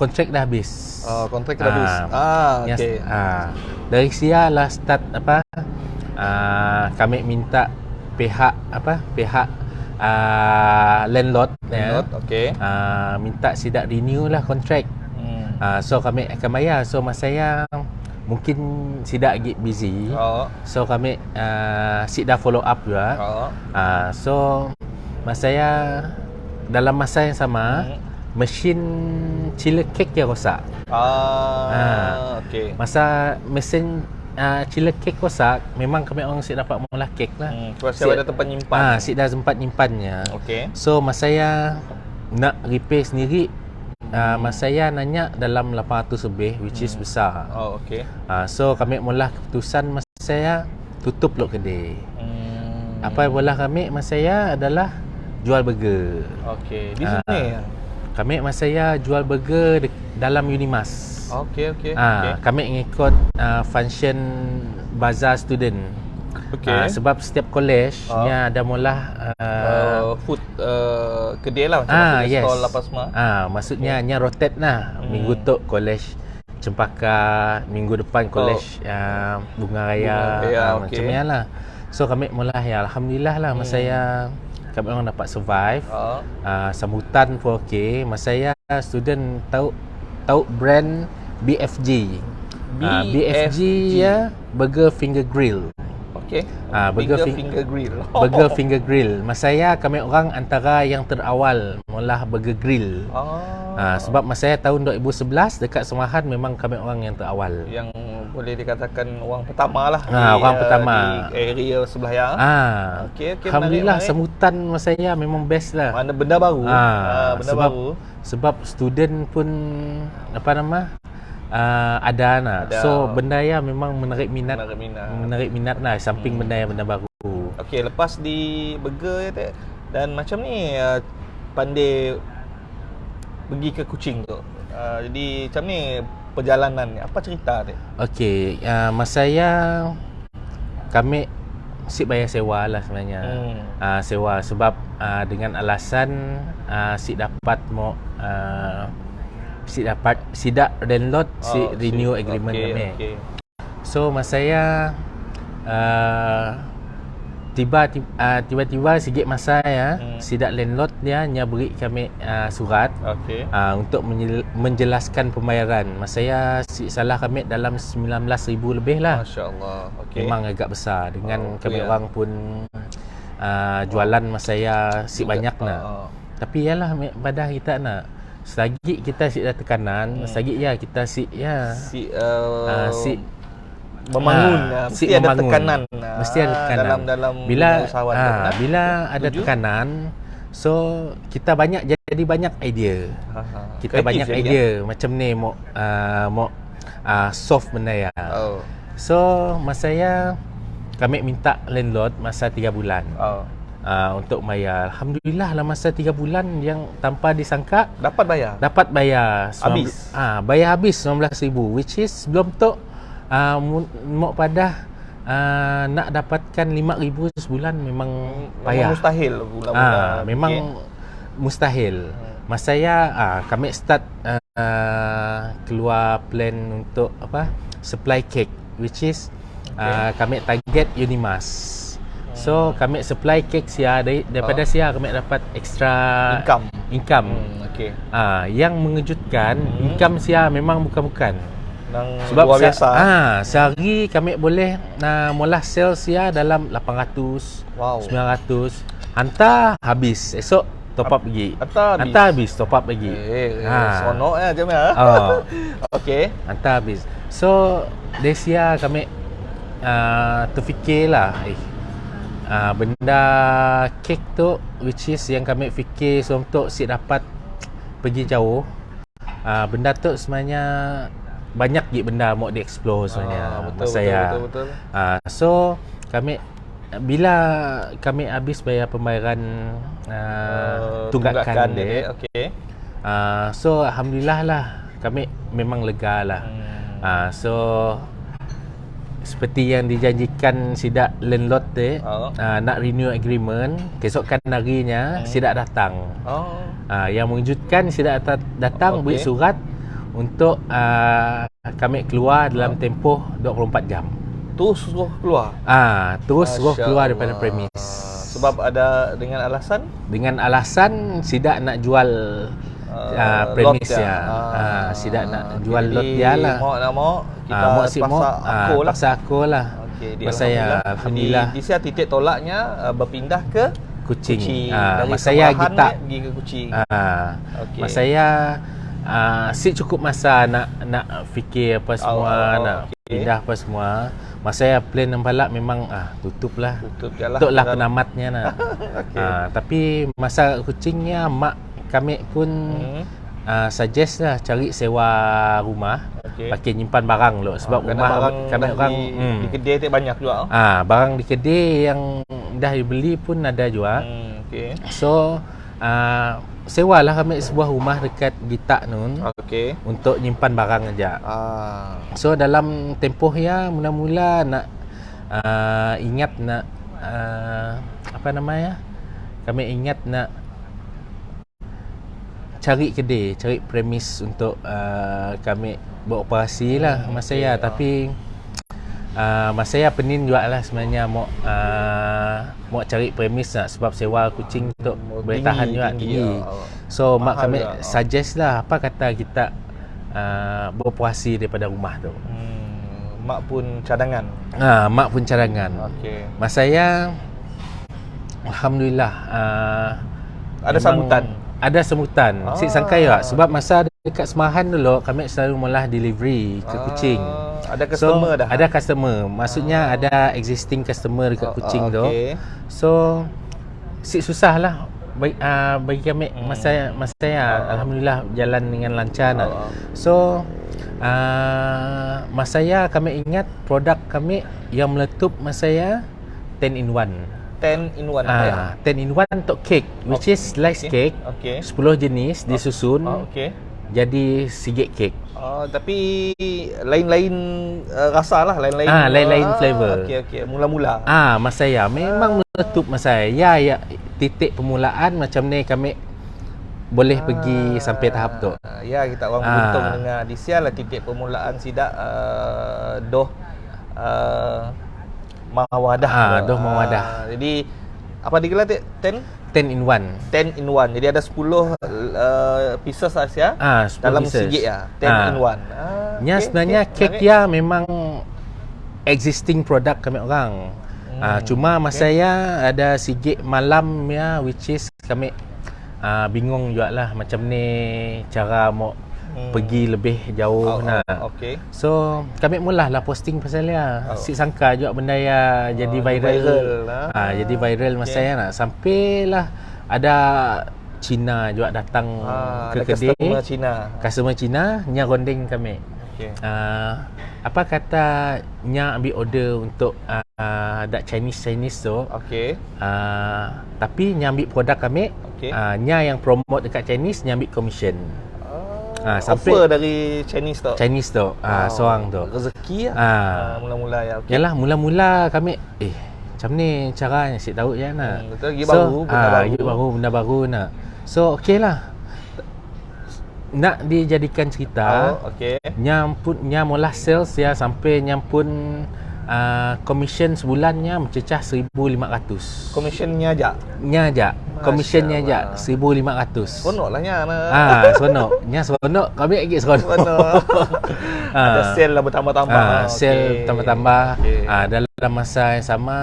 kontrak dah habis. Kontrak dah habis. Okey. Dari sia lah start apa kami minta pihak landlord ya. Okey. Minta sidak renew lah kontrak. So kami akan bayar. So masa saya mungkin sidak lagi busy. So kami sidak follow up juga. So masa saya dalam masa yang sama mesin chiller cake yang rosak. Okey. Masa mesin chiller cake rosak, memang kami orang si dapat mula kek lah. Sebab saya ada tempat nyimpan. Si dah sempat nyimpannya. Okey. So masa saya nak repair sendiri, masa saya nanya dalam 800 lebih, which is besar. Okey. So kami mula keputusan masa saya tutup lok kedai. Apa yang bola kami masa saya adalah jual burger. Okey. Di sini. Kami masa saya jual burger dalam Unimas. Okey. Kami ngikut function bazar student. Okey. Sebab setiap college nya ada mula food kedai lah macam yes. stall apa semua. Maksudnya nya rotate lah. Minggu tu college Cempaka, minggu depan college Bunga Raya, macam ni lah. So kami mula ya alhamdulillah lah masa saya kami orang dapat survive. Sambutan pun okey. Masa saya student tahu brand BFG. BFG ya Burger Finger Grill. Okey. Burger Finger Grill. Burger Finger Grill. Masa saya kami orang antara yang terawal mula Burger Grill. Sebab masa saya tahun 2011 dekat Semahan memang kami orang yang terawal. Yang boleh dikatakan orang pertama lah. Orang pertama di area sebelah ya. Okey, alhamdulillah menarik. Sambutan masa saya memang best lah. Mana benda baru. Benda baru. Sebab student pun ada. So benda ya memang menarik minat lah samping benda baru. Okey, lepas di burger ya, dan macam ni pandai pergi ke Kuching tu. Jadi macam ni perjalanan ni, apa cerita dia? Okey, masa saya kami si bayar sewa lah sebenarnya. Sewa sebab dengan alasan si dapat sidak landlord renew agreement kami. So masa saya tiba-tiba sikit masa ya sidak landlord dia nya beri kami surat untuk menjelaskan pembayaran. Masa saya salah kami dalam 19,000 lebih lah. Masya-Allah. Memang agak besar dengan kami orang pun jualan masa saya banyak nak. Tapi yalah pada kita nak selagi kita ada tekanan, selagi kita membangun, mesti ada tekanan. Mesti ada tekanan. Dalam bila usahawan bila ada tekanan, so kita jadi banyak idea. Kita banyak idea macam ni mau soft benda ya. So masa saya kami minta landlord masa 3 bulan. Untuk bayar. Alhamdulillah lah masa 3 bulan yang tanpa disangka dapat bayar habis. Bayar habis 19,000, which is belum tu mau pada nak dapatkan 5,000 sebulan memang payah. Mustahil bulan-bulan. Memang mustahil. Masa saya kami start keluar plan untuk supply cake, which is kami target Unimas. So kami supply cake daripada kami dapat extra income. Yang mengejutkan income memang bukan sebab luar biasa. Sehari kami boleh mula sales dalam 800, 900. Hantar habis, esok top up lagi. Hantar habis, top up lagi. Sonok macam ni. Okey. Hantar habis. So desia kami terfikirlah benda kek tu, which is yang kami fikir untuk dapat pergi jauh. Benda tu sebenarnya banyak benda mau di-explore sebenarnya. Betul. So kami bila kami habis bayar pembayaran tunggakan dia. dia. Okey. So alhamdulillah lah, kami memang lega lah. So seperti yang dijanjikan sidak landlord dia, nak renew agreement, keesokan harinya sidak datang. Yang mengejutkan sidak datang beri surat untuk kami keluar dalam tempoh 24 jam. Terus suruh keluar. Terus suruh keluar Allah. daripada premis. Sebab ada dengan alasan Sidak nak jual premis lot dia. Sidak nak jual lot dia lah. Mau kita paksa aku lah. Okey, Alhamdulillah. Di sini titik tolaknya berpindah ke Kuching. Dari Masa saya kita pergi ke Kuching. Okey. Masa saya cukup masa nak fikir apa semua, nak pindah apa semua. Masa saya plan yang balak memang tutup lah. Tutuplah penamatnya nak. Tapi masa Kuchingnya mak kami pun suggest lah cari sewa rumah, pakai nyimpan barang loh. Sebab rumah kami orang di kedai tu banyak juga. Barang di kedai yang dah dibeli pun ada juga. So sewalah kami sebuah rumah dekat Gitak nun. Untuk nyimpan barang aja. So dalam tempoh ya mula-mula nak ingat nak apa namanya? Kami ingat nak cari kedai, cari premis untuk kami beroperasi lah masa saya. Tapi masa saya penin juga lah sebenarnya mau cari premis lah, sebab sewa kucing untuk boleh tahan juga tinggi. So mak kami suggest lah, apa kata kita beroperasi daripada rumah tu. Mak pun cadangan. Mak pun cadangan. Masa saya alhamdulillah ada sambutan. Ada sambutan. Sik sangka juga sebab masa dekat Semahan dulu kami selalu mula delivery ke Kuching. Ada customer dah. Ada customer. Maksudnya ada existing customer dekat Kuching tu. So sik susah lah bagi kami masa alhamdulillah jalan dengan lancar nak. So masa kami ingat produk kami yang meletup masa 10 in 1. 10 in 1 10 in 1 untuk cake, which is slice cake. 10 jenis disusun jadi sigit cake. Tapi lain-lain rasa lah, lain-lain flavor. Mula-mula. Masa memang meletup masa ya titik permulaan macam ni kami boleh pergi sampai tahap tu. Ya, kita orang beruntung dengan di sial lah titik permulaan sidak doh mawadah. Doh mawadah. Jadi apa digelar 10 in 1. 10 in 1. Jadi ada 10 pieces Asia dalam sigit ya. 10 in 1. Sebenarnya kek dia memang existing produk kami orang. Cuma masa saya ada sigit malam ya, which is kami bingung juga lah macam ni cara mau pergi lebih jauh So kami mulalah posting pasal dia. Si sangka juga benda ya jadi viral. Jadi viral masa saya nak sampailah ada Cina juga datang ke kedai. Customer Cina nya ronding kami. Apa kata nya ambil order untuk ada Chinese tu. Tapi nya ambil produk kami. Nya yang promote dekat Chinese, nya ambil commission. Sampai offer dari Chinese tu. Seorang tu. Rezeki lah. Mula-mula ya. Yalah, mula-mula kami macam ni caranya sik tahu je nak. Betul, benda baru nak. So okeylah. Nak dijadikan cerita. Nya mula sales ya sampai nyampun commission sebulannya mencecah 1,500. Commissionnya aja. Commissionnya aja 1,500. Seronok lah nya. Nya seronok. Kami lagi seronok. Ada sale lah bertambah-tambah. Sale tambah-tambah. Dalam masa yang sama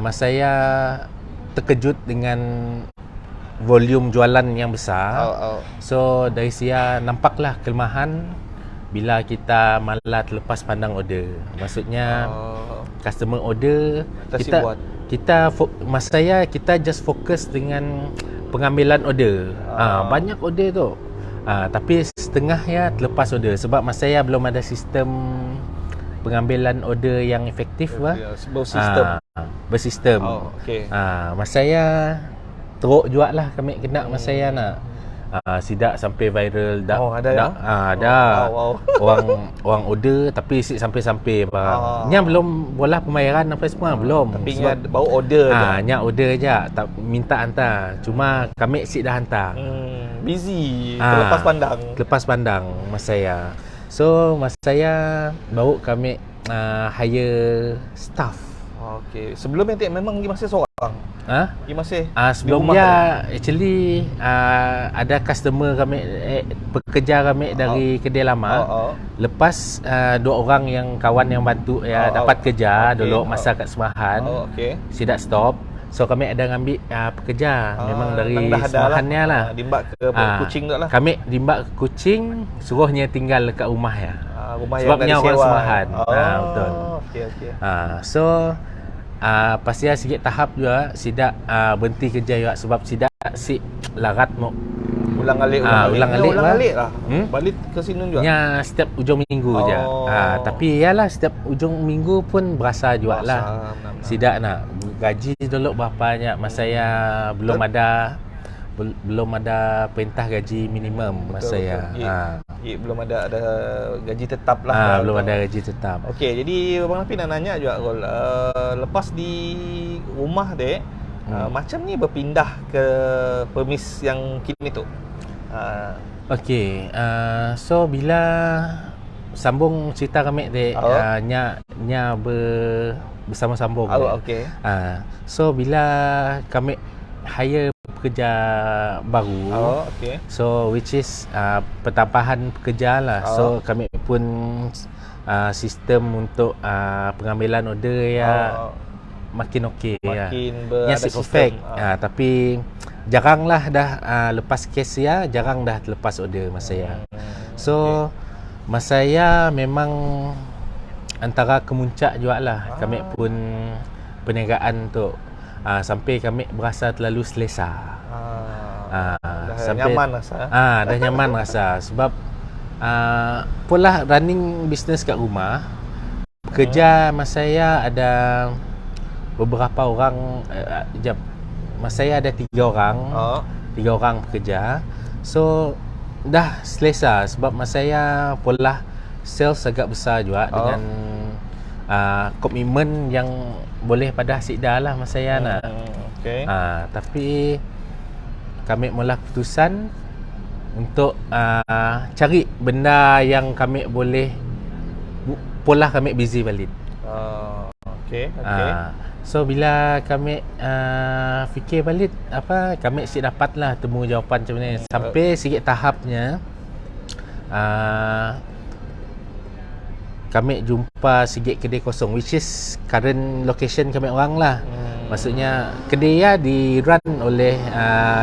masa saya terkejut dengan volume jualan yang besar. So dari saya nampaklah kelemahan bila kita malah terlepas pandang order. Maksudnya customer order kita masa saya kita just fokus dengan pengambilan order. Banyak order tu. Tapi setengah ya terlepas order sebab masa saya belum ada sistem pengambilan order yang efektif bersistem. Masa saya teruk jugalah kami kena masa ya nak. Sidak sampai viral dah. Oh, ada ya? Ada. Wow. Orang order tapi sampai barang. Nya belum bola pembayaran apa semua belum. Tapi nya baru order je. Nya order je, tak minta hantar. Cuma kami dah hantar. Busy, Lepas pandang masa ya. So masa saya baru kami hire staff. Okey. Sebelum yang memang dia masih seorang. Dia masih sebelum dia actually ada customer kami pekerja kami dari kedai lama. Lepas 2 orang yang kawan yang bantu dapat kerja dulu masa kat Semahan. Sidak stop. So kami ada ngambil pekerja memang dari Semahannya lah. Dimbak ke Kuching tu lah. Kami dimbak ke Kuching, suruhnya tinggal dekat rumah ya. Rumah sebabnya yang orang Semahan. Betul. Okey. So pasti sikit tahap juga sidak berhenti kerja juga sebab sidak si larat mau ulang-alik lah. Balik ke sini juga. Nya setiap ujung minggu je. Tapi yalah setiap ujung minggu pun berasa jugalah. Sidak nak gaji dulu berapa banyak masa saya belum ada perintah gaji minimum masa saya. Belum ada gaji tetap lah. Belum ada gaji tetap. Okey, jadi Abang Nafi nak nanya juga Rol, lepas di rumah dek, macam ni berpindah ke permis yang kini tu. Okey, so bila sambung cerita kami dek, nya bersama-sambung. Okey. So bila kami hire pekerja baru. So which is pertambahan pekerja lah. So kami pun sistem untuk pengambilan order makin okey ya. Yes, perfect. Tapi jaranglah dah lepas kes ya, jarang dah lepas order masa ya. So masa ya memang antara kemuncak jugalah. Kami pun perniagaan tu sampai kami berasa terlalu selesa. Dah nyaman rasa. Dah nyaman rasa sebab pula running business kat rumah. Kerja masa saya ada beberapa orang masa saya ada 3 orang. 3 orang pekerja. So dah selesa sebab masa saya pula sales agak besar juga dengan komitmen yang boleh pada Sikda lah masa saya nak. Tapi kami mula keputusan untuk cari benda yang kami boleh pola kami busy balik. So bila kami fikir balik kami dapat lah temu jawapan macam ni. Sampai sikit tahapnya kami jumpa sikit kedai kosong which is current location kami orang lah. Maksudnya kedai ya di run oleh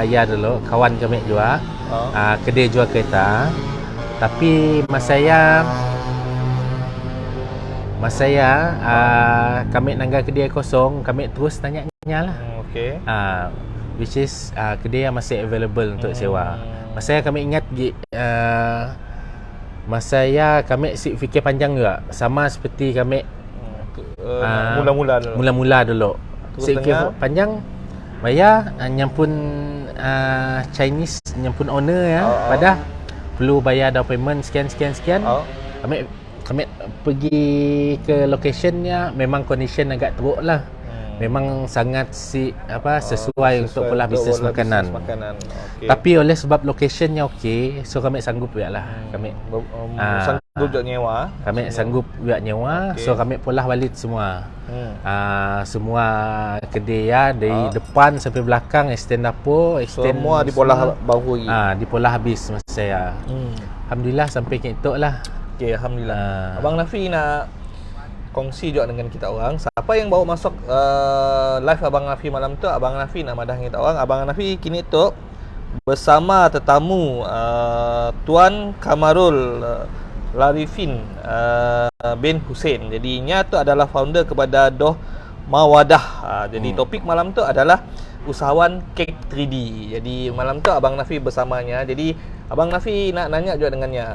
ya dulu kawan kami juga. Kedai jual kereta. Tapi masa saya kami nanggal kedai kosong, kami terus tanya-tanya lah. Which is kedai yang masih available untuk sewa. Masa saya kami ingat masa saya kami fikir panjang juga, sama seperti kami mula-mula dulu. Fikir panjang bayar nyampun Chinese nyampun owner ya. Pada perlu bayar down payment sekian. Kami pergi ke locationnya, memang condition agak teruk lah. Memang sangat sesuai untuk pola bisnes makanan. Tapi oleh sebab locationnya okey, so kami sanggup juga lah. Kami sanggup juga nyewa. Kami sanggup juga nyewa. So kami pola balik semua. Semua kedai ya, dari depan sampai belakang, extend dapur, semua dipolah baru lagi. Dipolah habis masa saya. Alhamdulillah sampai ke itu lah. Okey, alhamdulillah. Abang Nafi nak kongsi juga dengan kita orang. Siapa yang bawa masuk live Abang Nafi malam tu, Abang Nafi nak madah kita orang. Abang Nafi kini tu bersama tetamu Tuan Kamarul Larifin bin Hussein. Jadi nya tu adalah founder kepada Doh Mawadah. Jadi topik malam tu adalah usahawan kek 3D. Jadi malam tu Abang Nafi bersamanya. Jadi Abang Nafi nak nanya juga dengannya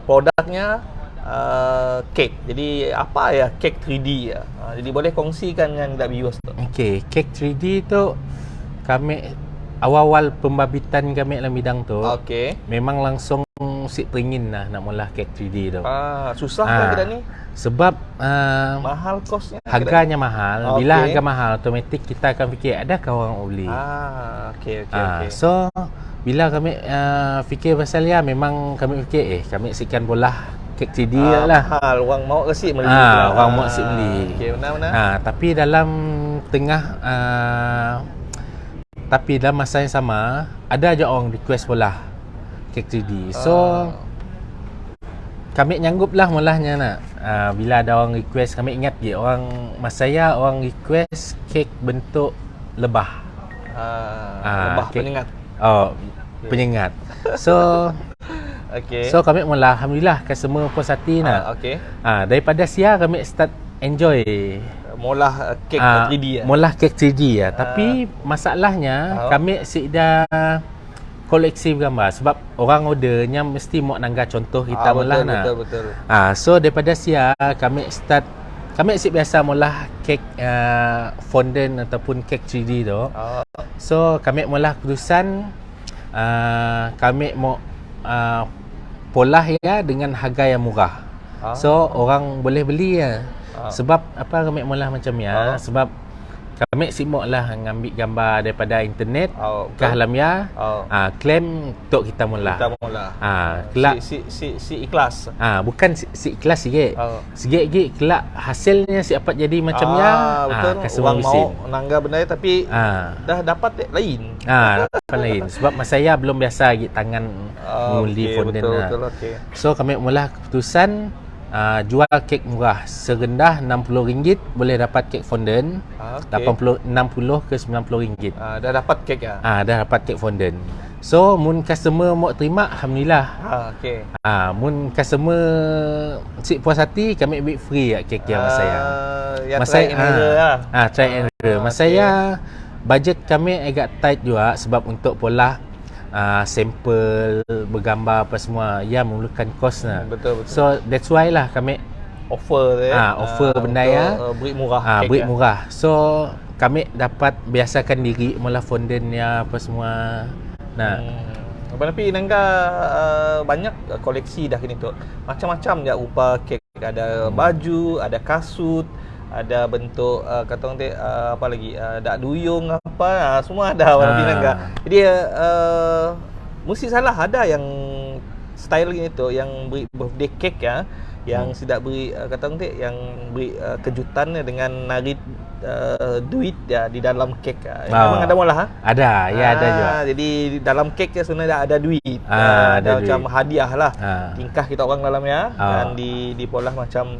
produknya kek. Jadi apa ya kek 3D ya? Jadi boleh kongsikan dengan viewers tu. Okey, kek 3D tu kami awal-awal pembabitan kami dalam bidang tu, Okey. memang langsung si teringin lah nak mula kek 3D tu. Susah Ah. kan kita ni? Sebab Mahal kosnya. harganya mahal. Bila Okey. harga mahal, otomatik kita akan fikir adakah orang mau beli. Okey. So bila kami fikir pasal dia, memang kami fikir kami sikan bola kek 3D lah. Mahal, orang mau kasi beli. Orang mau si beli. Okey, benar. Tapi dalam tengah tapi dalam masa yang sama ada je orang request bola kek 3D. So kami nyanggup lah mulahnya nak. Bila ada orang request, kami ingat je orang masa ya orang request kek bentuk lebah. Lebah kek- penyengat. Penyengat. So Okey. so kami mula alhamdulillah customer puas hati nak. Okey. Daripada sia kami start enjoy Molah kek 3D ya. Molah kek 3D ya. Tapi masalahnya kami dah koleksi gambar sebab orang ordernya mesti mau nangga contoh kita molah nak. Betul. So daripada sia kami biasa molah kek fondant ataupun kek 3D tu. So kami molah keputusan kami mau polah ya dengan harga yang murah. So orang boleh beli ya. Sebab apa kami molah macam ya? Sebab kami simuklah ngambil gambar daripada internet ke alamiah. Claim untuk kita mula. Kelak si ikhlas. bukan si ikhlas sikit. Sikit kelak hasilnya si dapat jadi macam ya. Betul. Orang mau nangga benda ni tapi dah dapat lain. Dapat lain. Sebab masa saya belum biasa lagi tangan menguli fondant. Betul. Okey. So kami mula keputusan jual kek murah serendah RM60 boleh dapat kek fondant. 60 ke RM90. Dah dapat kek ya. Dah dapat kek fondant. So mun customer mau terima alhamdulillah. Okey. Mun customer si puas hati kami ambil free kek yang masa saya. Try and error lah. Try and error. Masa saya budget kami agak tight juga sebab untuk pola sampel bergambar apa semua ya memerlukan kos lah. Betul. So that's why lah kami Offer benda ya. Beri murah. Beri murah. So kami dapat biasakan diri mula fondantnya apa semua. Tapi nangga banyak koleksi dah kini tu. Macam-macam je rupa kek. Ada baju, ada kasut, ada bentuk kata orang apa lagi, dak duyung apa, semua ada warna nangga. Jadi mesti salah ada yang style gini tu yang beri birthday cake ya, yang tidak beri kata orang yang beri kejutan dengan narik duit ya di dalam kek. Memang ada malah ada juga. Jadi di dalam kek ya sebenarnya ada duit. Ada macam duit. hadiah lah. Tingkah kita orang dalam ya, dan di pola macam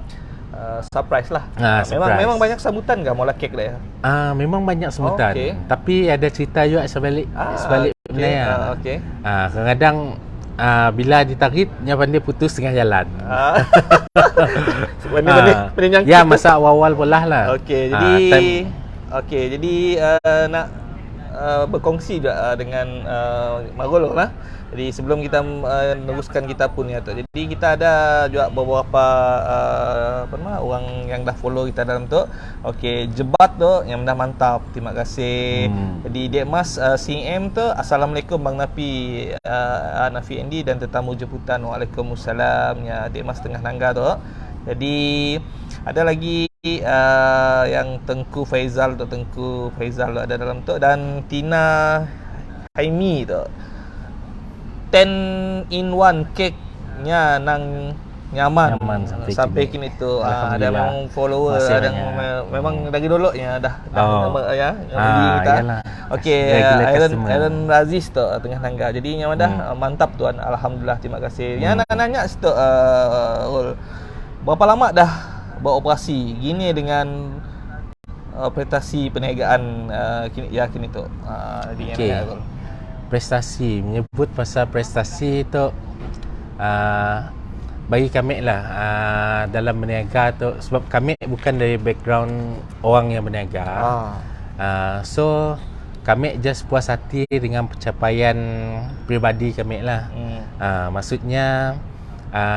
surprise lah. Memang banyak sambutan ke mola kek dah ya? Memang banyak sambutan. Okey. Tapi ada cerita juga sebalik benda ya. Okey. Kadang-kadang bila ditarik dia pandai putus tengah jalan. Benda ya masa awal-awal bolah lah. Okey, jadi nak berkongsi juga dengan Marul lah. Jadi sebelum kita meneruskan kita punya tu. Jadi kita ada juga beberapa orang yang dah follow kita dalam tu. Okey, jebat tu yang dah mantap. Terima kasih. Jadi Dek Mas CM tu, Assalamualaikum Bang Nafi, Nafi Andy dan tetamu jemputan. Waalaikumsalam ya Dek Mas tengah nangga tu. Jadi ada lagi yang Tengku Faizal tu ada dalam tu, dan Tina Haimi tu 10 in 1 cake nya nang nyaman sampai kini tu. Ada memang follower, ada memang dari dulu ya dah ya beli kita. Okey, Iron Raziz tu tengah nangga. Jadi nyaman dah mantap tuan, alhamdulillah, terima kasih. Yang nak nanya situ berapa lama dah beroperasi gini dengan prestasi perniagaan kini tu? Prestasi, menyebut pasal prestasi tu bagi kami lah dalam berniaga tu, sebab kami bukan dari background orang yang berniaga. So kami just puas hati dengan pencapaian peribadi kami lah. Maksudnya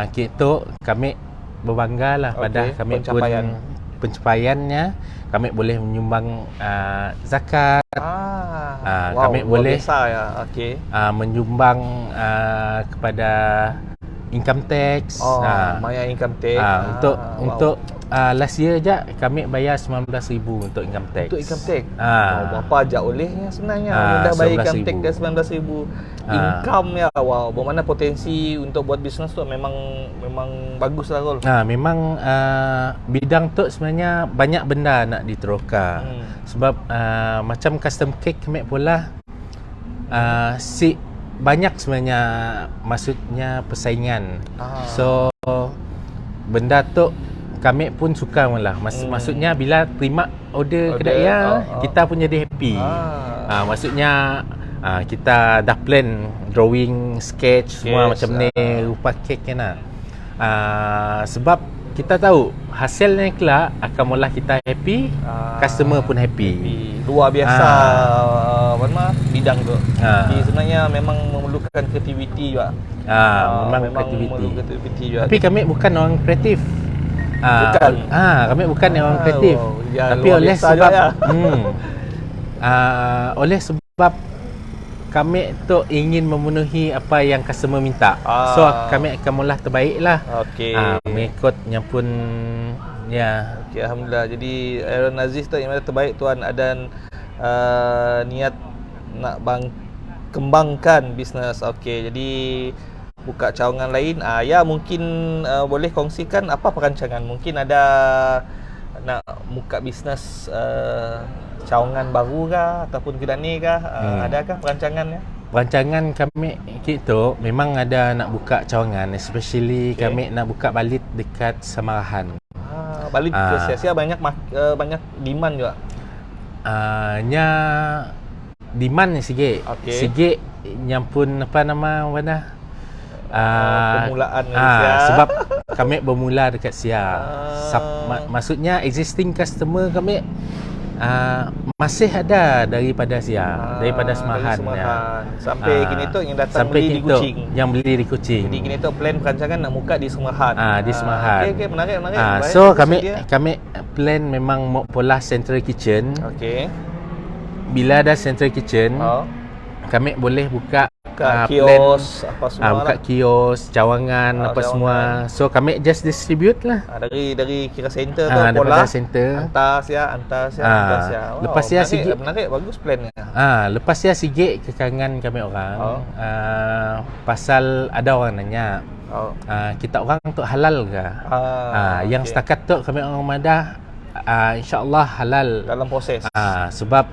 kita kami berbangga lah pada kami pun pencapaiannya kami boleh menyumbang zakat, Wow, kami luar boleh biasa ya. Okey. menyumbang kepada income tax. Bayar income tax. Untuk last year je kami bayar 19,000 untuk income tax. Untuk income tax. Ah. Berapa ajak olehnya sebenarnya mudah bayar income tax 19,000. dah 19,000. Income ya. Wow, bermakna potensi untuk buat bisnes tu memang bagus lah Rol. Memang bidang tu sebenarnya banyak benda nak diteruskan. Sebab macam custom cake kami pula banyak sebenarnya, maksudnya persaingan. So benda tu kami pun suka malah. Maksudnya bila terima order kedai kita pun jadi happy. Maksudnya kita dah plan drawing, sketch semua macam ni rupa kek kan. Sebab kita tahu hasilnya kelak akan mula kita happy, customer pun happy. Luar biasa bidang tu. Jadi sebenarnya memang memerlukan kreativiti juga. Memang kreativiti juga. Tapi kami bukan orang kreatif. Bukan. Kami bukan orang kreatif. Tapi oleh sebab oleh sebab kami tu ingin memenuhi apa yang customer minta. So kami akan mula terbaik lah. Okey. Mengikutnya pun ya. Okey, alhamdulillah. Jadi Aaron Aziz tu yang mana terbaik tuan ada niat nak kembangkan bisnes. Okey, jadi buka cawangan lain. Ya mungkin boleh kongsikan apa perancangan? Mungkin ada nak buka bisnes cawangan baru kah ataupun kedai ni kah? Adakah perancangannya? Perancangan kami kita memang ada nak buka cawangan, especially kami nak buka balit dekat Samarahan. Balit ke Sia-Sia banyak demand juga. Nya demand sikit. Sikit yang pun apa nama mana? Permulaan Malaysia. Sebab kami bermula dekat Sia. Maksudnya existing customer kami masih ada daripada Sia, daripada Semahan ya. Sampai kini tu yang datang beli di Kuching. Yang beli di Kuching. Jadi kini tu plan perancangan nak buka di Semahan. Di Semahan. Okey, menarik. So kami plan memang mau pola central kitchen. Okey. Bila ada central kitchen, kami boleh buka kios apa semua buka kios, cawangan apa semua. So kami just distribute lah. Dari kira center tu pola center. Antas ya. Wow, lepas ya sikit menarik bagus plannya. Lepas ya sikit kekangan kami orang. Pasal ada orang nanya. Kita orang tu halal ke? Yang setakat tu kami orang Madah insya-Allah halal dalam proses. Sebab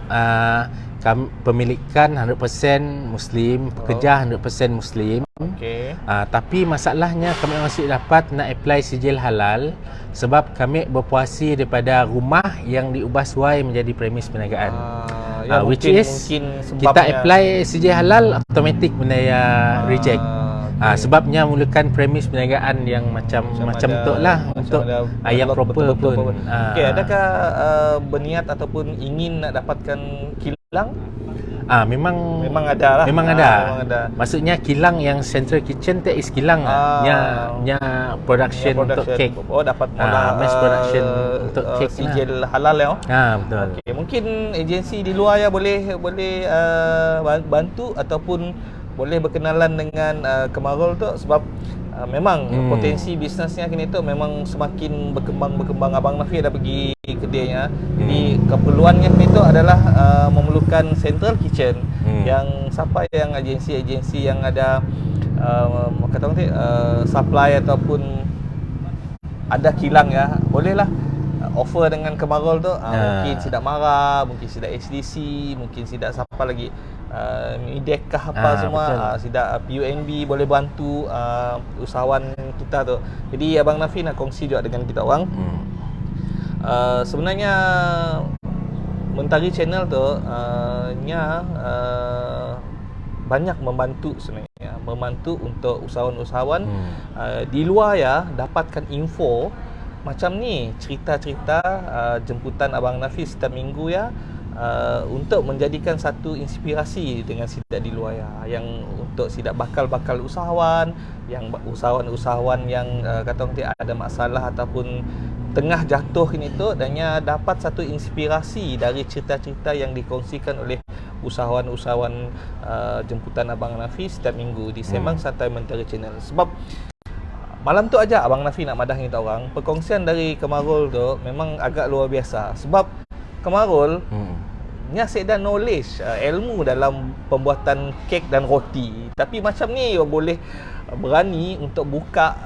pemilikan 100% Muslim, pekerja 100% Muslim. Okey. Tapi masalahnya kami masih dapat nak apply sijil halal sebab kami berpuasi daripada rumah yang diubah suai menjadi premis perniagaan. Which is kita apply sijil halal automatik benda ya reject. Sebabnya mulakan premis perniagaan yang macam tu lah untuk yang proper pun. Okey, adakah berniat ataupun ingin nak dapatkan kilang? Memang ada lah. Memang ada. Maksudnya kilang yang central kitchen tu is kilang nya production untuk cake. Dapat mass production untuk cake sijil halal ya. Betul. Okey, mungkin agensi di luar ya boleh bantu ataupun boleh berkenalan dengan Kemarul tu sebab memang potensi bisnesnya kini tu memang semakin berkembang. Abang Nafi ada pergi kedainya. Jadi keperluannya kini tu adalah memerlukan central kitchen yang siapa yang agensi-agensi yang ada kata orang supply ataupun ada kilang ya. Bolehlah offer dengan Kemarul tu. Mungkin Sidak Mara, mungkin Sidak HDC, mungkin Sidak siapa lagi Midek kah apa semua, Sidak PUNB boleh bantu usahawan kita tu. Jadi Abang Nafi nak kongsi juga dengan kita orang. Sebenarnya Mentari Channel tu banyak membantu sebenarnya, membantu untuk usahawan-usahawan di luar ya dapatkan info macam ni, cerita-cerita jemputan Abang Nafi setiap minggu ya, untuk menjadikan satu inspirasi dengan sidak di luar ya, yang untuk sidak bakal usahawan, yang usahawan-usahawan yang kata orang ada masalah ataupun tengah jatuh ini tu, dan ia dapat satu inspirasi dari cerita-cerita yang dikongsikan oleh usahawan-usahawan jemputan Abang Nafi setiap minggu di Sembang Santai Mentari Channel. Sebab malam tu aja Abang Nafi nak madah kita orang, perkongsian dari Kemarul tu memang agak luar biasa. Sebab Kemarul nya sedan knowledge, ilmu dalam pembuatan kek dan roti. Tapi macam ni boleh berani untuk buka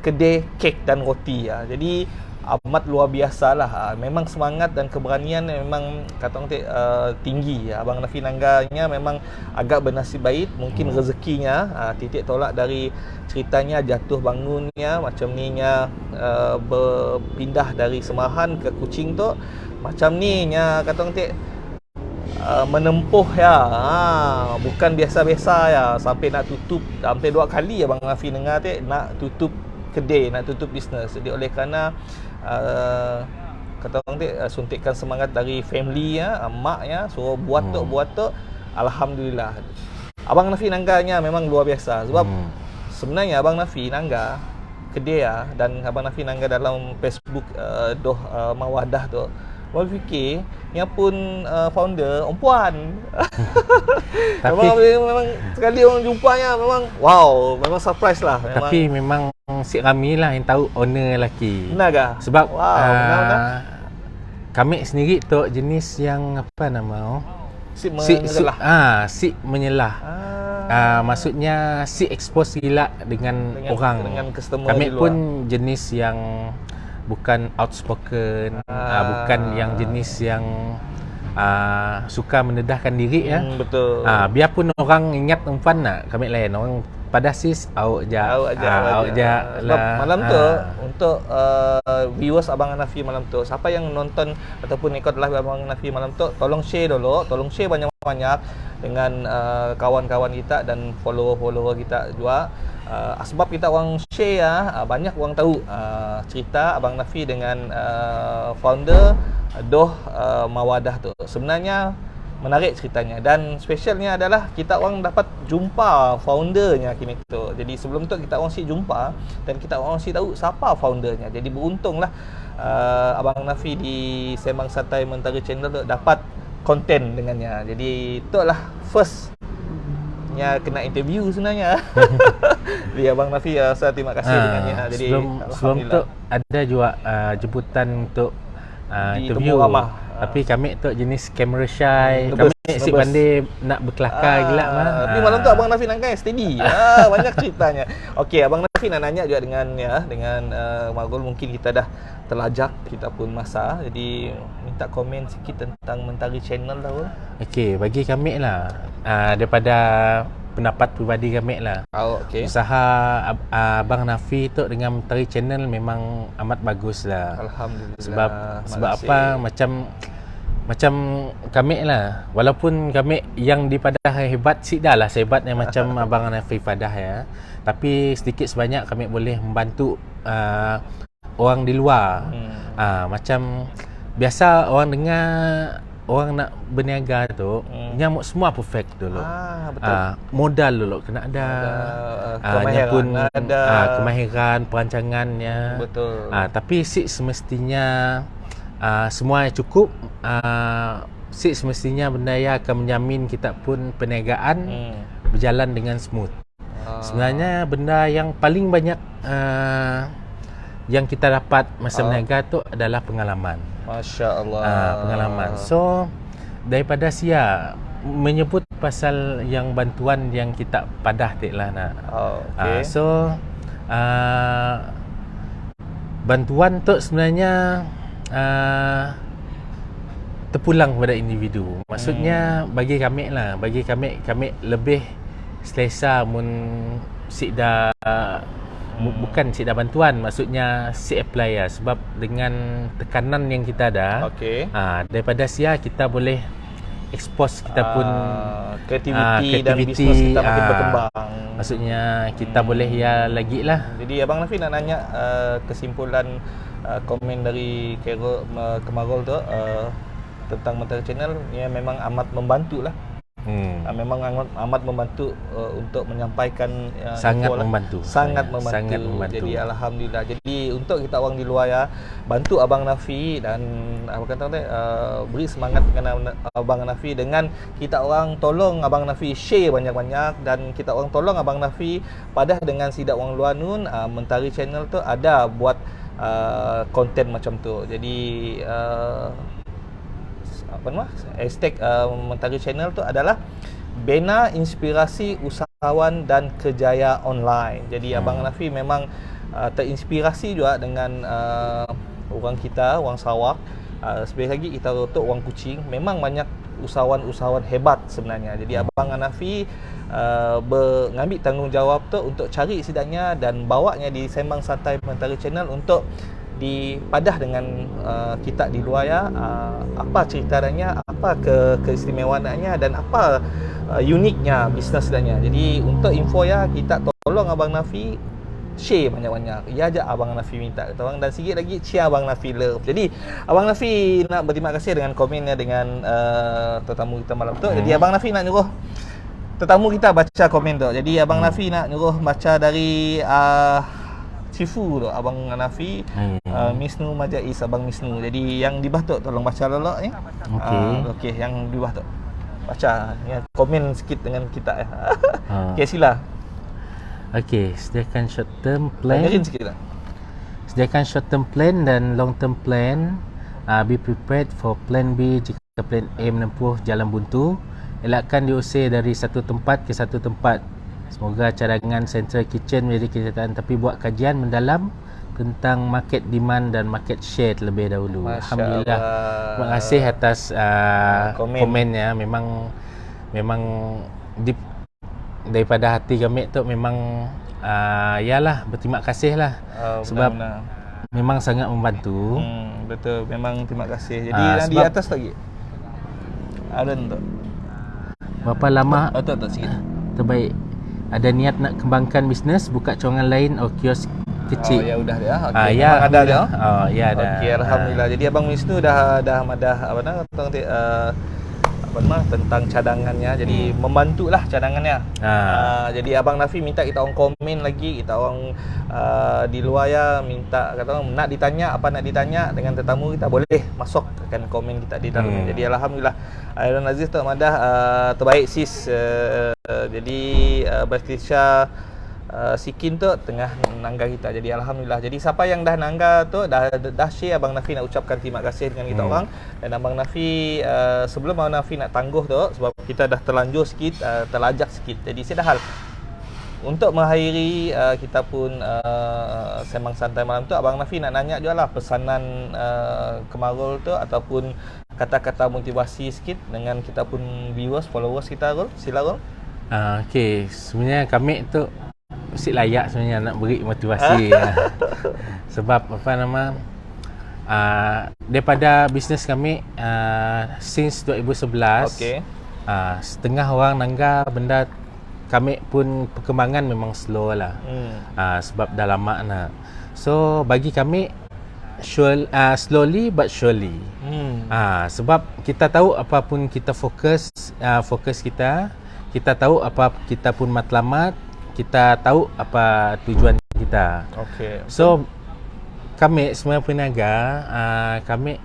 kedai kek dan roti. Jadi amat luar biasa lah. Memang semangat dan keberanian memang kata orang tinggi. Abang Nafi Nangganya memang agak bernasib baik. Mungkin rezekinya titik tolak dari ceritanya jatuh bangunnya macam ni nya, berpindah dari Semahan ke Kuching tu. Macam ni nya kata orang menempuh ya, bukan biasa-biasa ya, sampai nak tutup hampir 2 kali Abang Nafi dengar nak tutup kedai, nak tutup bisnes. Jadi oleh kerana kata orang suntikan semangat dari family ya, mak ya, suruh buat tu, alhamdulillah. Abang Nafi Nangganya memang luar biasa. Sebab sebenarnya Abang Nafi Nangga kedai ya, dan Abang Nafi Nangga dalam Facebook Mawadah tu, orang fikir yang pun founder perempuan. Tapi memang sekali orang jumpanya memang wow, memang surprise lah. Tapi memang si Rami lah yang tahu owner lelaki. Benar ke? Sebab benar. kami sendiri tu jenis yang apa nama? Si menyelah. Si menyelah. Maksudnya si expose gila dengan orang. Dengan customer kami di luar. pun jenis yang bukan outspoken, bukan yang jenis yang suka mendedahkan diri ya. Betul. Biarpun orang ingat umpan nak kami lain orang pada sis awak je lah. Malam tu untuk viewers Abang Nafi malam tu, siapa yang nonton ataupun ikut live Abang Nafi malam tu, tolong share dulu, tolong share banyak-banyak dengan kawan-kawan kita dan follower-follower kita juga. Sebab kita orang share ya, banyak orang tahu cerita Abang Nafi dengan founder Mawadah tu. Sebenarnya menarik ceritanya, dan specialnya adalah kita orang dapat jumpa foundernya kini tu. Jadi sebelum tu kita orang si jumpa dan kita orang si tahu siapa foundernya. Jadi beruntunglah Abang Nafi di Sembang Santai Mentari Channel tu dapat konten dengannya. Jadi itulah first nya kena interview sebenarnya. Jadi Abang Nafi saya terima kasih dengannya. Jadi sebelum tu ada juga jemputan untuk interview. Tapi kami tu jenis camera shy. Kami si pandai nak berkelakar gila mah. Tapi malam tu Abang Nafi Nangkai steady. Banyak ceritanya. Okey, Abang Nafi nak nanya juga dengan Margul, mungkin kita dah terlajak, kita pun masa. Jadi minta komen sikit tentang Mentari Channel lah. Okey, bagi kami lah daripada pendapat peribadi kami lah. Okay. Usaha Abang Nafi tu dengan Mentari Channel memang amat bagus lah. Alhamdulillah. Sebab apa, macam kami lah, walaupun kami yang di Padah hebat, dah lah sehebat yang macam Abang Nafi Padah ya. Tapi sedikit sebanyak kami boleh membantu orang di luar. Macam biasa orang dengar orang nak berniaga tu nyamuk semua perfect dulu. Betul. Modal dulu kena ada kemahiran, kemahiran perancangannya. Betul. Tapi semestinya semua cukup. Semestinya benda yang akan menjamin kita pun perniagaan berjalan dengan smooth. Sebenarnya benda yang paling banyak yang kita dapat masa berniaga tu adalah pengalaman. Masya-Allah. Pengalaman. So daripada sia menyebut pasal yang bantuan yang kita padah lah nak. So bantuan tu sebenarnya terpulang kepada individu. Maksudnya bagi kami lah, bagi kami lebih selesa mun dah bukan dah bantuan, maksudnya apply lah. Sebab dengan tekanan yang kita ada, daripada sia kita boleh expose kita pun kreativiti dan bisnes kita makin berkembang. Maksudnya kita boleh ya lagi lah. Jadi Abang Nafi nak nanya kesimpulan komen dari Kemarul tu tentang Mentari Channel yang memang amat membantu lah Memang amat membantu untuk menyampaikan Sangat info lah. membantu. Sangat Sangat membantu. membantu. Jadi alhamdulillah. Jadi untuk kita orang di luar ya, bantu Abang Nafi dan apa kata beri semangat dengan Abang Nafi dengan kita orang tolong Abang Nafi share banyak-banyak, dan kita orang tolong Abang Nafi padah dengan Sidak Wang Luar Nun. Mentari Channel tu ada buat konten macam tu. Jadi apa nama hashtag Mentari Channel tu adalah bina inspirasi usahawan dan kerjaya online. Jadi Abang Nafi memang terinspirasi juga dengan orang kita, orang Sarawak. Sebenarnya lagi kita untuk orang Kuching memang banyak usahawan-usahawan hebat sebenarnya. Jadi Abang Nafi mengambil tanggungjawab tu untuk cari sidaknya dan bawanya di Sembang Santai Mentari Channel untuk dipadah dengan kita di luar ya, apa ceritanya, apa keistimewaannya dan apa uniknya bisnes sebenarnya. Jadi untuk info ya, kita tolong Abang Nafi share banyak-banyak. Ya aja Abang Nafi minta kita orang, dan sikit lagi share Abang Nafi love. Jadi Abang Nafi nak berterima kasih dengan komennya dengan tetamu kita malam tu. Jadi Abang Nafi nak nyuruh tetamu kita baca komen tu. Jadi Abang Nafi nak nyuruh baca dari Cifu tu, Abang Nafi, Misnu Majais, Abang Misnu. Jadi yang di bawah tu tolong baca lolok ni. Okey, yang di bawah tu baca ya, komen sikit dengan kita ya. Okey, sila. Okey, sediakan short term plan. Dengerin sikit lah. Sediakan short term plan dan long term plan. Be prepared for plan B jika plan A menempuh jalan buntu. Elakkan diusir dari satu tempat ke satu tempat. Semoga cadangan Central Kitchen menjadi kenyataan, tapi buat kajian mendalam tentang market demand dan market share terlebih dahulu. Masya Alhamdulillah. Allah. Terima kasih atas komennya. Memang deep daripada hati kami tu, memang yalah, berterima kasih lah. Sebab benar-benar memang sangat membantu. Betul, memang terima kasih. Jadi yang di sebab atas lagi ada tu. Berapa lama tu sikit. terbaik ada niat nak kembangkan bisnes, buka cawangan lain atau kios kecil? Ya udah ya. Okey. Ya, ada dia. Ya ada. Okey, alhamdulillah. Jadi Abang Wisnu dah madah apa tentang cadangannya. Jadi membantulah cadangannya. Jadi Abang Nafi minta kita orang komen lagi, kita orang di luar ya minta kata orang nak ditanya dengan tetamu kita, boleh masukkan komen kita di dalamnya. Jadi alhamdulillah Airan Aziz tu madah terbaik sis. Jadi Batisha Sikin tu tengah nangga kita. Jadi alhamdulillah. Jadi siapa yang dah nangga tu dah share, Abang Nafi nak ucapkan terima kasih dengan kita orang. Dan Abang Nafi sebelum Abang Nafi nak tangguh tu, sebab kita dah terlanjur sikit, terlajak sikit. Jadi sedahal untuk mengakhiri kita pun Sembang Santai malam tu, Abang Nafi nak nanya juga lah pesanan kemarul tu ataupun kata-kata motivasi sikit dengan kita pun viewers, followers kita. Sila Rul. Okey, sebenarnya kami tu mesti layak sebenarnya nak beri motivasi. Sebab apa nama daripada bisnes kami since 2011, setengah orang nangga benda, kami pun perkembangan memang slow lah. Sebab dah lama nak. So bagi kami slowly but surely. Sebab kita tahu apapun kita fokus kita tahu apa kita pun matlamat, kita tahu apa tujuan kita. So kami semua peniaga, kami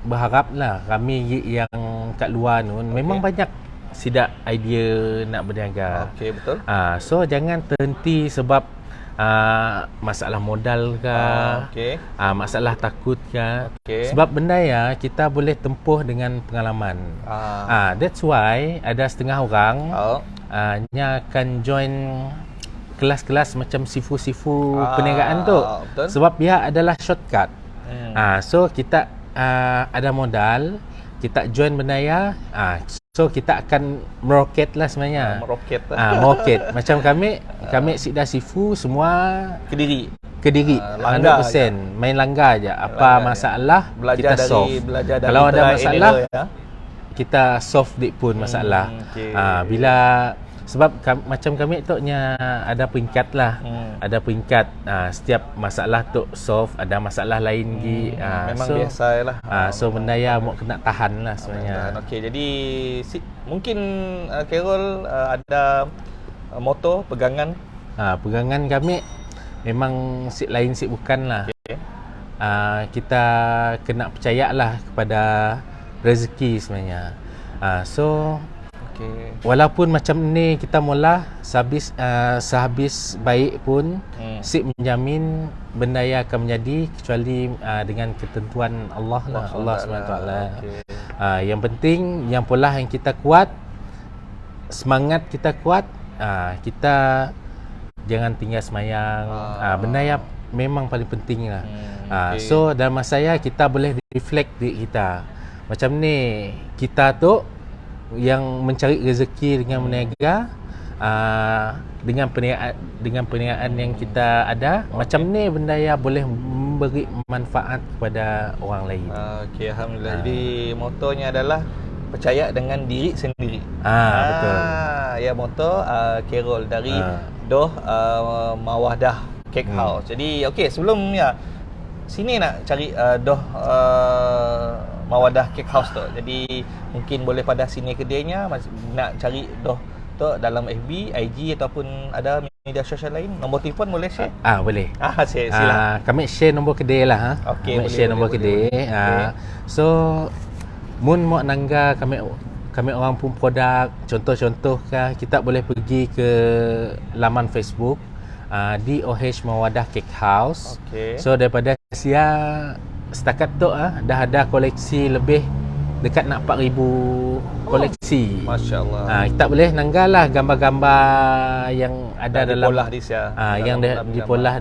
berharaplah kami yang kat luar nun memang banyak sidak idea nak berniaga. Betul. So jangan terhenti sebab masalah modal ke, masalah takut ke. Sebab benda ya kita boleh tempuh dengan pengalaman. That's why ada setengah orang nya akan join kelas-kelas macam sifu-sifu perniagaan tu. Sebab dia adalah shortcut. So kita ada modal, kita join benda ya, so kita akan meroket lah sebenarnya. Meroket. Macam kami Sidak Sifu semua Kediri 100%. Main langgar je. Apa masalah kita solve. Kalau ada masalah kita solve dik pun masalah. Bila sebab macam kami tu nya ada peringkat lah. Ada peringkat, setiap masalah tu solve, ada masalah lain lagi. Memang so, biasalah. So benda yang mau kena tahan lah sebenarnya. Okey, jadi mungkin Carol ada moto pegangan. Pegangan kami memang lain bukan lah. Okay. Kita kena percayalah kepada rezeki sebenarnya. So Okay. walaupun macam ni kita mula sehabis baik pun Sip menjamin benda yang akan menjadi kecuali dengan ketentuan Allah lah, Allah SWT. Okay. Yang penting yang pola yang kita kuat, semangat kita kuat, kita jangan tinggal semayang. Benda yang memang paling penting lah. Okay. So dalam masa saya kita boleh reflect diri kita. Macam ni kita tu yang mencari rezeki dengan berniaga, dengan perniagaan yang kita ada, macam ni benda yang boleh memberi manfaat kepada orang lain. Okey, alhamdulillah. Jadi motonya adalah percaya dengan diri sendiri. Betul. Ya, moto Carol dari Doh Mawadah Cake House. Jadi okey, sebelum sini nak cari Doh Mawadah Cake House tu. Jadi mungkin boleh pada sini kedainya, nak cari Doh tu dalam FB, IG ataupun ada media sosial lain. Nombor telefon boleh share? Boleh. Sila. Kami share nombor kedai lah. Okey, kami share nombor kedai. So mun mau nangga kami orang pun produk, contoh-contoh kita boleh pergi ke laman Facebook DOH Mawadah Cake House. Okay. So daripada setakat tu dah ada koleksi lebih dekat nak 4,000 koleksi. Masya-Allah. Kita boleh nanggalah gambar-gambar yang ada dalam polah di sia. yang dipolah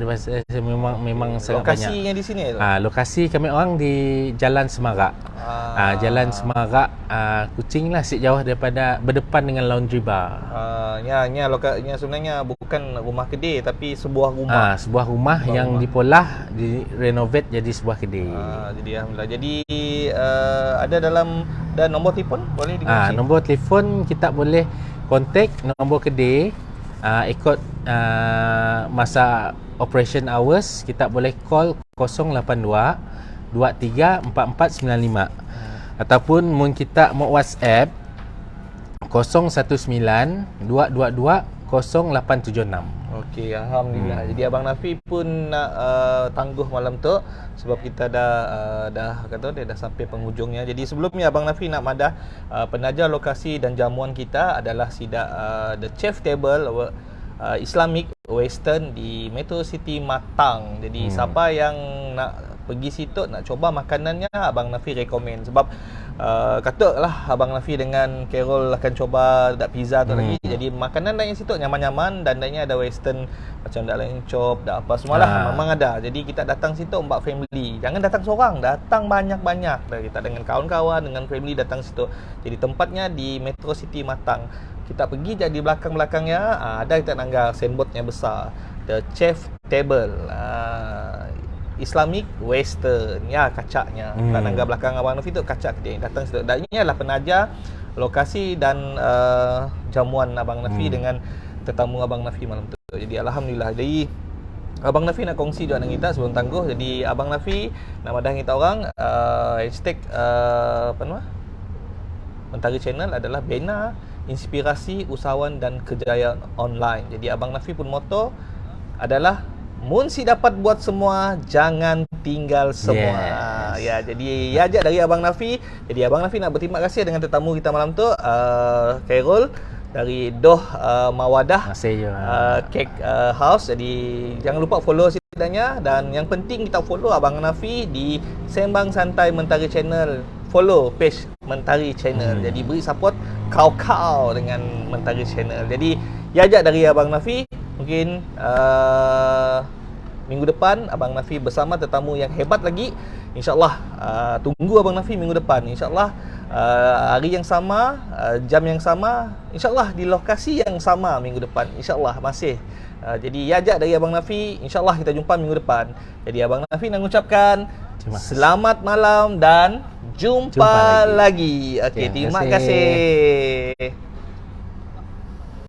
memang sangat banyak. Lokasinya di sini tu. Lokasi kami orang di Jalan Semarak. Jalan Semarak, Kuching lah, sikit jauh daripada berdepan dengan Laundry Bar. Lokasinya sebenarnya bukan rumah kedai tapi sebuah rumah. Sebuah rumah yang dipolah, direnovate jadi sebuah kedai. Jadi alhamdulillah. Jadi ada dalam dan nombor telefon boleh dikongsi. Nombor telefon kita boleh kontak nombor kedai, ikut masa operation hours kita boleh call 082 23 44 95 ataupun mun kita mau WhatsApp 019 222 0876. Okey, alhamdulillah. Jadi Abang Nafi pun nak tangguh malam tu sebab kita dah kata dia dah sampai penghujungnya. Jadi sebelumnya Abang Nafi nak madah penaja lokasi dan jamuan kita adalah The Chef Table Islamic Western di Metro City Matang. Jadi siapa yang nak pergi situ nak coba makanannya, Abang Nafi recommend sebab katalah Abang Nafi dengan Carol akan coba dak pizza tu lagi. Jadi makanan dak yang situ nyaman-nyaman dan daknya ada western macam dak lain chop, dak apa semualah memang ada. Jadi kita datang situ umbak family. Jangan datang seorang, datang banyak-banyak. Kita dengan kawan-kawan, dengan family datang situ. Jadi tempatnya di Metro City Matang. Kita pergi jadi belakang-belakangnya ada kita nanggar signboardnya besar, The Chef Table Islamic Western kacaknya. Nanggar belakang Abang Nafi tu kacak dia datang situ. Dan ini adalah penaja lokasi dan jamuan Abang Nafi dengan tetamu Abang Nafi malam tu. Jadi alhamdulillah. Jadi Abang Nafi nak kongsi juga dengan kita sebelum tangguh. Jadi Abang Nafi nak madah kita orang hashtag Mentari Channel adalah bina inspirasi usahawan dan kejayaan online. Jadi Abang Nafi pun moto adalah mun si dapat buat semua, jangan tinggal semua. Jadi ajak dari Abang Nafi. Jadi Abang Nafi nak berterima kasih dengan tetamu kita malam tu, Carol dari Doh Mawadah Cake House. Jadi jangan lupa follow setidaknya, dan yang penting kita follow Abang Nafi di Sembang Santai Mentari Channel. Follow page Mentari Channel. Jadi beri support kau dengan Mentari Channel. Jadi ajak dari Abang Nafi. Mungkin minggu depan Abang Nafi bersama tetamu yang hebat lagi. InsyaAllah tunggu Abang Nafi minggu depan. InsyaAllah hari yang sama, jam yang sama, InsyaAllah di lokasi yang sama minggu depan. InsyaAllah masih. Jadi ajak dari Abang Nafi. InsyaAllah kita jumpa minggu depan. Jadi Abang Nafi nak mengucapkan selamat malam dan jumpa lagi. Okey, terima kasih.